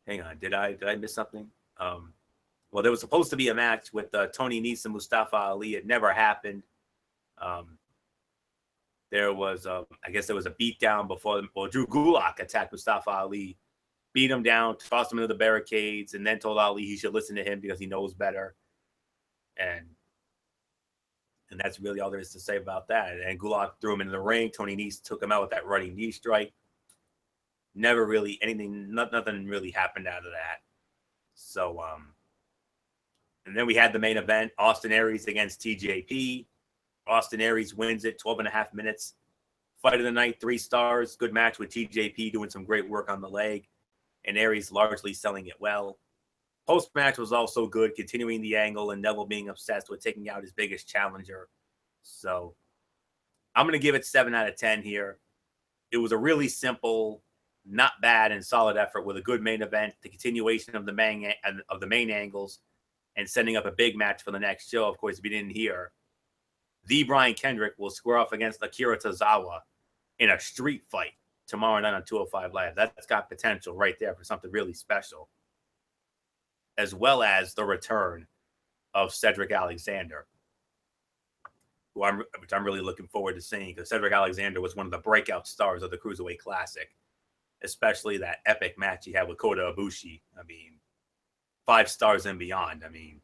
hang on, did I miss something? Well, there was supposed to be a match with Tony Nese and Mustafa Ali. It never happened. There was, I guess there was a beatdown before. Well, Drew Gulak attacked Mustafa Ali, beat him down, tossed him into the barricades, and then told Ali he should listen to him because he knows better. And that's really all there is to say about that. And Gulak threw him into the ring. Tony Nese took him out with that running knee strike. Never really anything, nothing really happened out of that. So, and then we had the main event, Austin Aries against TJP. Austin Aries wins it, 12.5 minutes. Fight of the night, 3 stars. Good match with TJP doing some great work on the leg, and Aries largely selling it well. Post-match was also good, continuing the angle and Neville being obsessed with taking out his biggest challenger. So I'm going to give it 7 out of 10 here. It was a really simple, not bad and solid effort with a good main event, the continuation of the main angles, and setting up a big match for the next show. Of course, if you didn't hear, the Brian Kendrick will square off against Akira Tozawa in a street fight tomorrow night on 205 Live. That's got potential right there for something really special, as well as the return of Cedric Alexander, which I'm really looking forward to seeing, because Cedric Alexander was one of the breakout stars of the Cruiserweight Classic, especially that epic match he had with Kota Ibushi. I mean, 5 stars and beyond. I mean,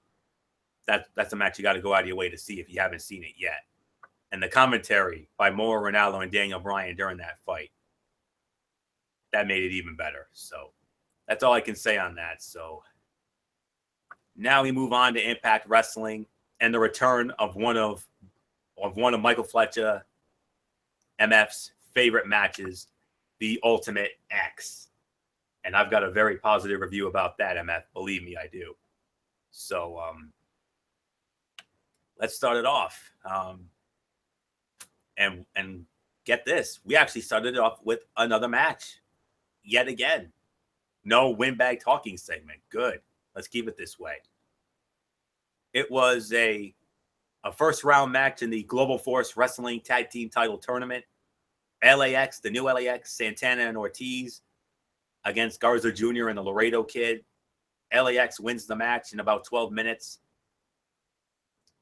that's a match you got to go out of your way to see if you haven't seen it yet. And the commentary by Mauro Ranallo and Daniel Bryan during that fight, that made it even better. So that's all I can say on that. So now we move on to Impact Wrestling and the return of one of Michael Fletcher, MF's favorite matches, the Ultimate X. And I've got a very positive review about that, MF. Believe me, I do. So let's start it off. And get this, we actually started it off with another match yet again. No windbag talking segment. Good. Let's keep it this way. It was a first round match in the Global Force Wrestling Tag Team Title Tournament. LAX, the new LAX, Santana and Ortiz against Garza Jr. and the Laredo Kid. LAX wins the match in about 12 minutes.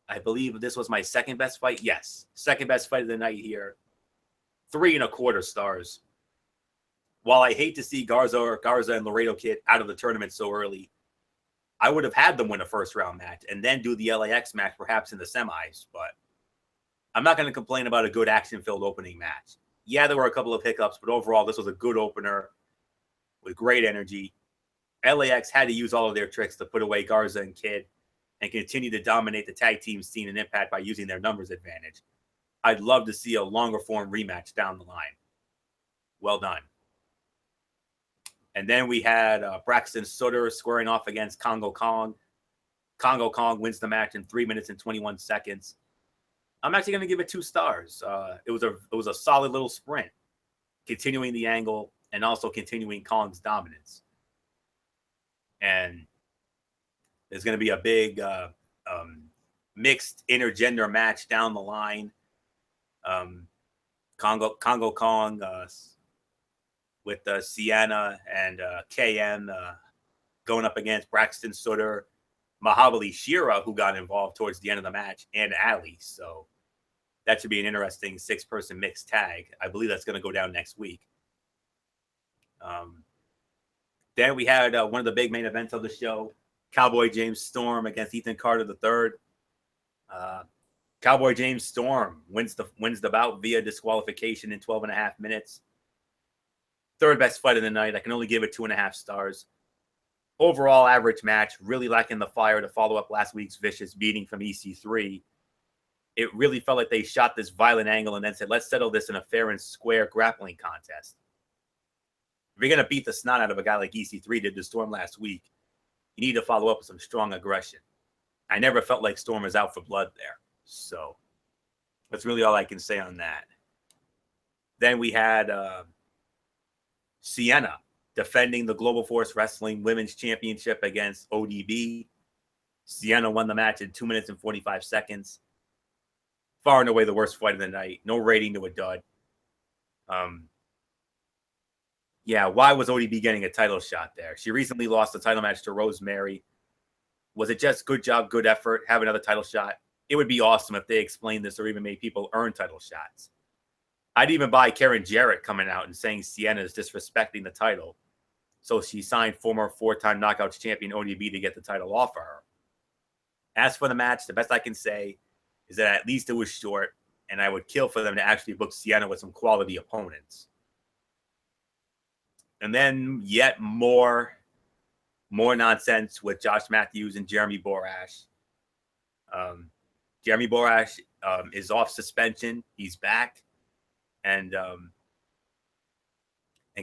I believe this was my second best fight. Yes, second best fight of the night here. 3.25 stars. While I hate to see Garza and Laredo Kid out of the tournament so early, I would have had them win a first round match and then do the LAX match perhaps in the semis. But I'm not going to complain about a good action-filled opening match. Yeah, there were a couple of hiccups, but overall, this was a good opener with great energy. LAX had to use all of their tricks to put away Garza and Kid and continue to dominate the tag team scene and Impact by using their numbers advantage. I'd love to see a longer form rematch down the line. Well done. And then we had Braxton Sutter squaring off against Congo Kong. Congo Kong wins the match in 3 minutes and 21 seconds. I'm actually going to give it 2 stars. It was a solid little sprint, continuing the angle and also continuing Kong's dominance. And there's going to be a big mixed intergender match down the line. Congo Kong with Sienna and KM going up against Braxton Sutter, Mahabali Shira, who got involved towards the end of the match, and Ali. So that should be an interesting 6-person mixed tag. I believe that's going to go down next week. Then we had one of the big main events of the show, Cowboy James Storm against Ethan Carter III. Cowboy James Storm wins the bout via disqualification in 12.5 minutes. Third best fight of the night. I can only give it 2.5 stars. Overall average match, really lacking the fire to follow up last week's vicious beating from EC3. It really felt like they shot this violent angle and then said, let's settle this in a fair and square grappling contest. If you're going to beat the snot out of a guy like EC3 did to Storm last week, you need to follow up with some strong aggression. I never felt like Storm was out for blood there. So that's really all I can say on that. Then we had Sienna defending the Global Force Wrestling Women's Championship against ODB. Sienna won the match in 2 minutes and 45 seconds. Far and away the worst fight of the night. No rating to a dud. Yeah, why was ODB getting a title shot there? She recently lost the title match to Rosemary. Was it just good job, good effort, have another title shot? It would be awesome if they explained this or even made people earn title shots. I'd even buy Karen Jarrett coming out and saying Sienna is disrespecting the title. So she signed former 4-time Knockouts champion ODB to get the title off of her. As for the match, the best I can say is that at least it was short, and I would kill for them to actually book Sienna with some quality opponents. And then yet more nonsense with Josh Matthews and Jeremy Borash. Jeremy Borash is off suspension. He's back. And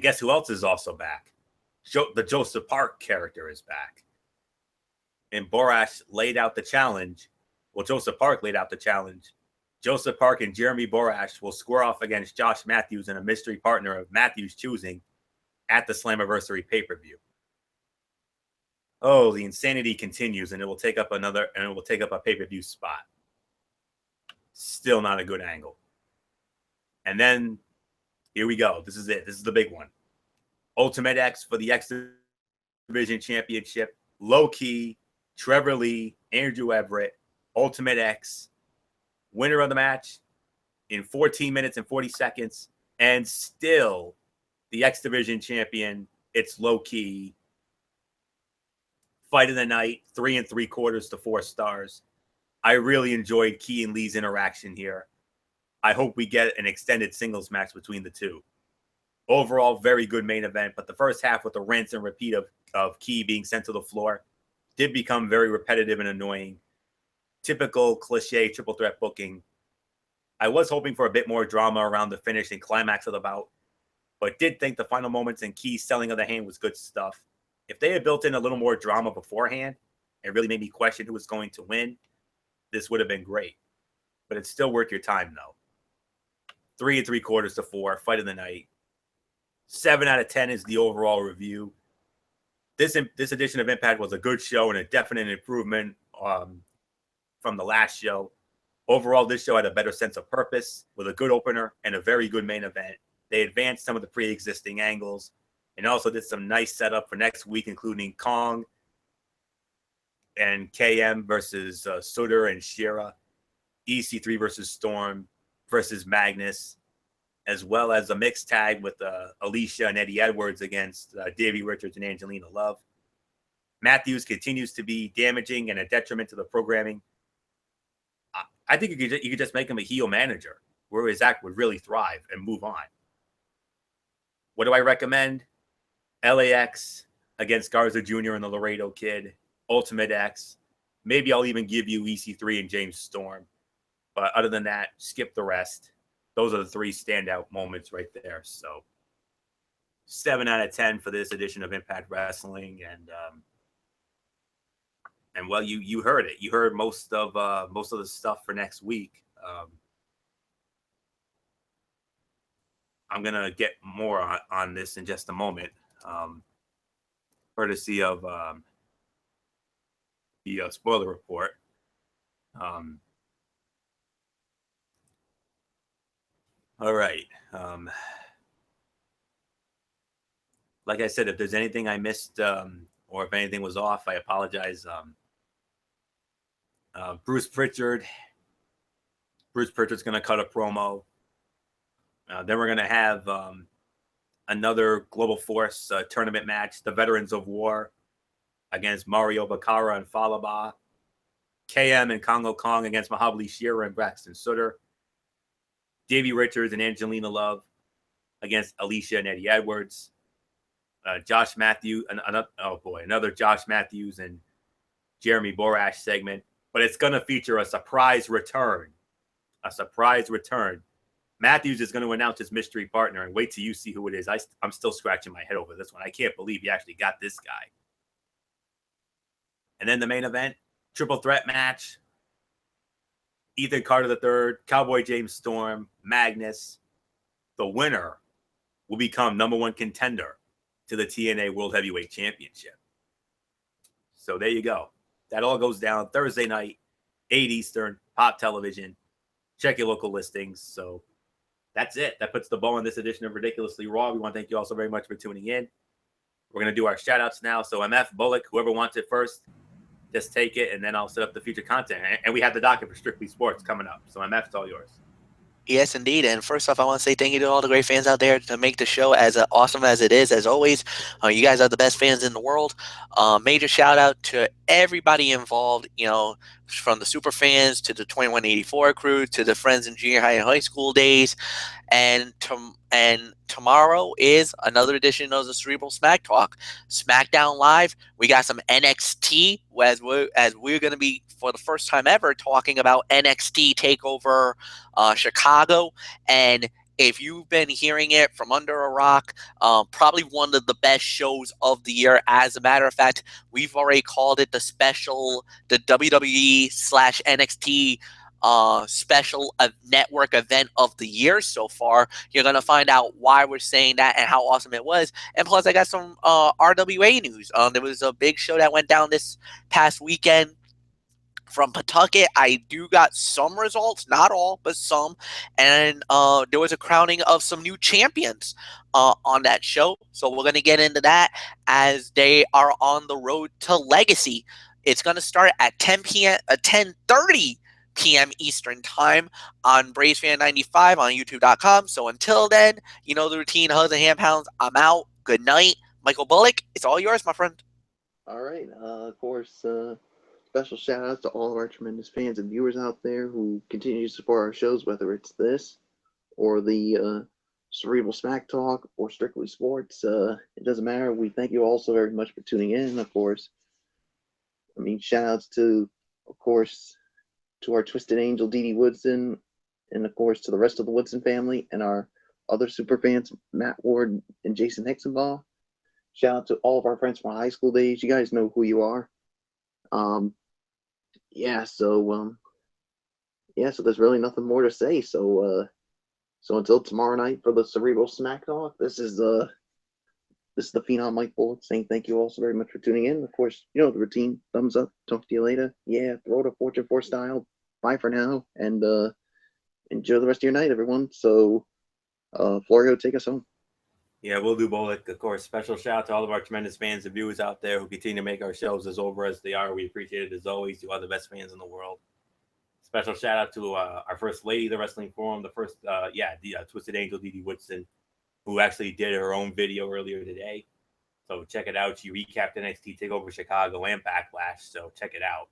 guess who else is also back? The Joseph Park character is back. And Borash laid out the challenge. Well, Joseph Park laid out the challenge. Joseph Park and Jeremy Borash will square off against Josh Matthews and a mystery partner of Matthews' choosing at the Slammiversary pay-per-view. Oh, the insanity continues, and it will take up a pay-per-view spot. Still not a good angle. And then here we go. This is it. This is the big one. Ultimate X for the X Division Championship. Low key, Trevor Lee, Andrew Everett, Ultimate X. Winner of the match in 14 minutes and 40 seconds. And still the X Division champion. It's low key. Fight of the night, 3 3/4 to 4 stars. I really enjoyed Key and Lee's interaction here. I hope we get an extended singles match between the two. Overall, very good main event, but the first half with the rinse and repeat of Key being sent to the floor did become very repetitive and annoying. Typical cliche triple threat booking. I was hoping for a bit more drama around the finish and climax of the bout, but did think the final moments and Key's selling of the hand was good stuff. If they had built in a little more drama beforehand and really made me question who was going to win, this would have been great. But it's still worth your time, though. 3 3/4 to 4, fight of the night. 7 out of 10 is the overall review. This edition of Impact was a good show and a definite improvement from the last show. Overall, this show had a better sense of purpose with a good opener and a very good main event. They advanced some of the pre-existing angles and also did some nice setup for next week, including Kong and KM versus Sutter and Shira, EC3 versus Storm versus Magnus, as well as a mixed tag with Alicia and Eddie Edwards against Davey Richards and Angelina Love. Matthews continues to be damaging and a detriment to the programming. I think you could just make him a heel manager where his act would really thrive and move on. What do I recommend? LAX against Garza Jr. and the Laredo Kid. Ultimate X. Maybe I'll even give you EC3 and James Storm. But other than that, skip the rest. Those are the 3 standout moments right there. So 7 out of 10 for this edition of Impact Wrestling. And well, you heard it. You heard most of the stuff for next week. I'm gonna get more on this in just a moment, courtesy of the spoiler report. All right. Like I said, if there's anything I missed or if anything was off, I apologize. Bruce Pritchard's going to cut a promo. Then we're going to have another Global Force tournament match, the Veterans of War against Mario Baccara and Falaba. KM and Congo Kong against Mahabali Shira and Braxton Sutter. Davey Richards and Angelina Love against Alicia and Eddie Edwards. Josh Matthews, another Josh Matthews and Jeremy Borash segment. But it's going to feature a surprise return. Matthews is going to announce his mystery partner, and wait till you see who it is. I'm still scratching my head over this one. I can't believe he actually got this guy. And then the main event, triple threat match. Ethan Carter III, Cowboy James Storm, Magnus. The winner will become #1 contender to the TNA World Heavyweight Championship. So there you go. That all goes down Thursday night, 8 Eastern, Pop Television. check your local listings. So that's it. That puts the bow on this edition of Ridiculously Raw. We want to thank you all so very much for tuning in. We're going to do our shout outs now. So MF, Bullock, whoever wants it first, just take it, and then I'll set up the future content. And we have the docket for Strictly Sports coming up. So MF, it's all yours. Yes, indeed. And first off, I want to say thank you to all the great fans out there to make the show as awesome as it is. As always, you guys are the best fans in the world. Major shout out to everybody involved, from the super fans to the 2184 crew to the friends in junior high and high school days. And tomorrow is another edition of the Cerebral Smack Talk. SmackDown Live. We got some NXT as we're going to be, for the first time ever, talking about NXT TakeOver Chicago. And if you've been hearing it from under a rock, probably one of the best shows of the year. As a matter of fact, we've already called it the WWE/NXT special network event of the year so far. You're going to find out why we're saying that and how awesome it was. And plus, I got some RWA news. There was a big show that went down this past weekend from Pawtucket. I do got some results, not all, but some. And there was a crowning of some new champions on that show. So we're going to get into that as they are on the road to Legacy. It's going to start at 10:30 p.m. Eastern Time on BravesFan 95 on YouTube.com. So until then, you know the routine. Hugs and hand pounds. I'm out. Good night. Michael Bullock, it's all yours, my friend. All right. Of course, special shout outs to all of our tremendous fans and viewers out there who continue to support our shows, whether it's this or the Cerebral Smack Talk or Strictly Sports. It doesn't matter. We thank you all so very much for tuning in, of course. I mean, shout outs to, of course, to our Twisted Angel, Dee Woodson, and of course to the rest of the Woodson family and our other super fans, Matt Ward and Jason Hixenbaugh. Shout out to all of our friends from high school days. You guys know who you are. So there's really nothing more to say. So until tomorrow night for the Cerebral Smack Talk, this is the Phenom Mike Bullock saying thank you all so very much for tuning in. Of course, you know the routine. Thumbs up. Talk to you later. Yeah, throw to Fortune 4 style. Bye for now, and enjoy the rest of your night, everyone. So, Florio, take us home. Yeah, we'll do, Bullock. Of course, special shout out to all of our tremendous fans and viewers out there who continue to make our shows as over as they are. We appreciate it as always. You are the best fans in the world. Special shout out to our first lady, the Wrestling Forum, the first, Twisted Angel, Dee Woodson, who actually did her own video earlier today. So check it out. She recapped NXT TakeOver Chicago and Backlash. So check it out.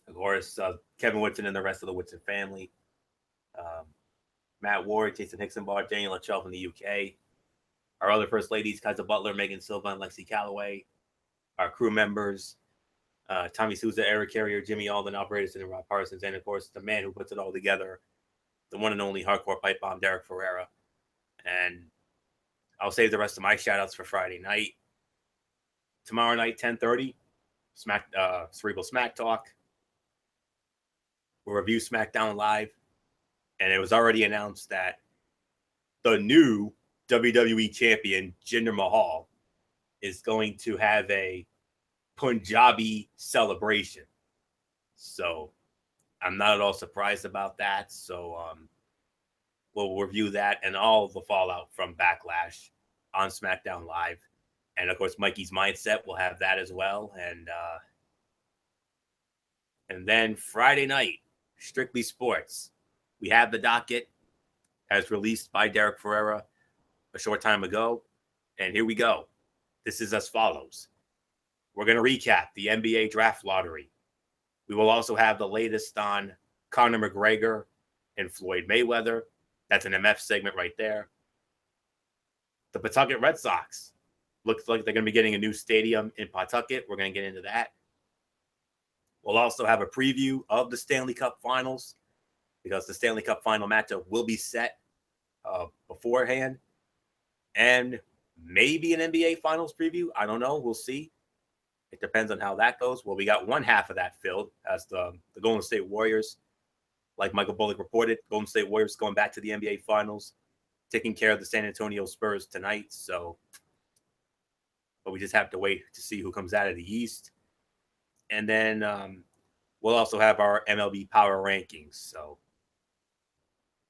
Of course, Kevin Woodson and the rest of the Woodson family. Matt Ward, Jason Hixenbaugh, Daniel Lachelle from the UK. Our other first ladies, Kaiser Butler, Megan Silva, and Lexi Calloway. Our crew members, Tommy Souza, Eric Carrier, Jimmy Alden, operators, and Rob Parsons. And of course, the man who puts it all together, the one and only hardcore pipe bomb, Derek Ferreira. And I'll save the rest of my shout outs for Friday night. Tomorrow night, 10:30, Cerebral Smack Talk. We'll review SmackDown Live. And it was already announced that the new WWE champion, Jinder Mahal, is going to have a Punjabi celebration. So I'm not at all surprised about that. So we'll review that and all the fallout from Backlash on SmackDown Live. And of course, Mikey's Mindset will have that as well. And then Friday night, Strictly Sports. We have the docket as released by Derek Ferreira a short time ago. And here we go. This is as follows. We're going to recap the NBA draft lottery. We will also have the latest on Conor McGregor and Floyd Mayweather. That's an MF segment right there. The Pawtucket Red Sox. Looks like they're going to be getting a new stadium in Pawtucket. We're going to get into that. We'll also have a preview of the Stanley Cup Finals, because the Stanley Cup final matchup will be set beforehand. And maybe an NBA Finals preview. I don't know. We'll see. It depends on how that goes. Well, we got one half of that filled as the Golden State Warriors, like Michael Bullock reported, Golden State Warriors going back to the NBA Finals, taking care of the San Antonio Spurs tonight. But we just have to wait to see who comes out of the East. And then we'll also have our MLB Power Rankings. So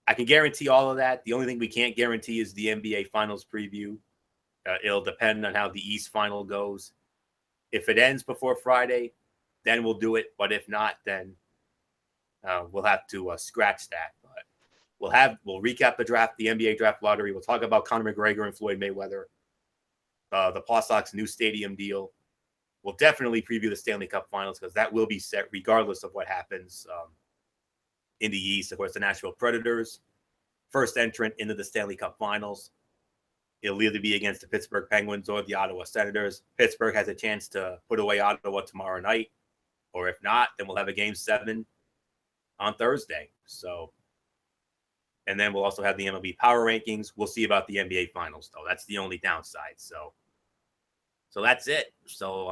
I can guarantee all of that. The only thing we can't guarantee is the NBA Finals preview. It'll depend on how the East Final goes. If it ends before Friday, then we'll do it. But if not, then we'll have to scratch that. But we'll recap the draft, the NBA draft lottery. We'll talk about Conor McGregor and Floyd Mayweather, the Paw Sox new stadium deal. We'll definitely preview the Stanley Cup Finals because that will be set regardless of what happens in the East. Of course, the Nashville Predators, first entrant into the Stanley Cup Finals. It'll either be against the Pittsburgh Penguins or the Ottawa Senators. Pittsburgh has a chance to put away Ottawa tomorrow night. Or if not, then we'll have a Game 7 on Thursday. So, and then we'll also have the MLB Power Rankings. We'll see about the NBA Finals, though. That's the only downside. So that's it. So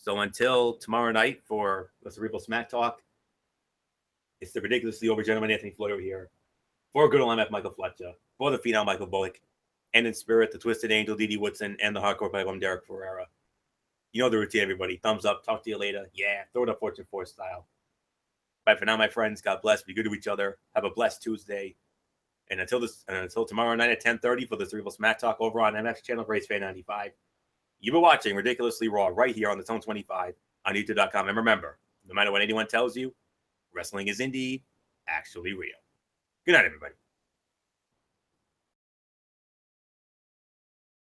until tomorrow night for the Cerebral Smack Talk, it's the ridiculously over gentleman Anthony Florio here. For good old MF Michael Fletcher, for the phenom Michael Bullock, and in spirit, the Twisted Angel Didi Woodson, and the Hardcore Pipe, I'm Derek Ferreira. You know the routine, everybody. Thumbs up. Talk to you later. Yeah, throw it up Fortune 4 style. Bye for now, my friends. God bless. Be good to each other. Have a blessed Tuesday. And until tomorrow night at 10:30 for the Cerebral Smack Talk over on MF's channel, Race Fan 95. You've been watching Ridiculously Raw right here on the Zone 25 on YouTube.com. And remember, no matter what anyone tells you, wrestling is indeed actually real. Good night, everybody.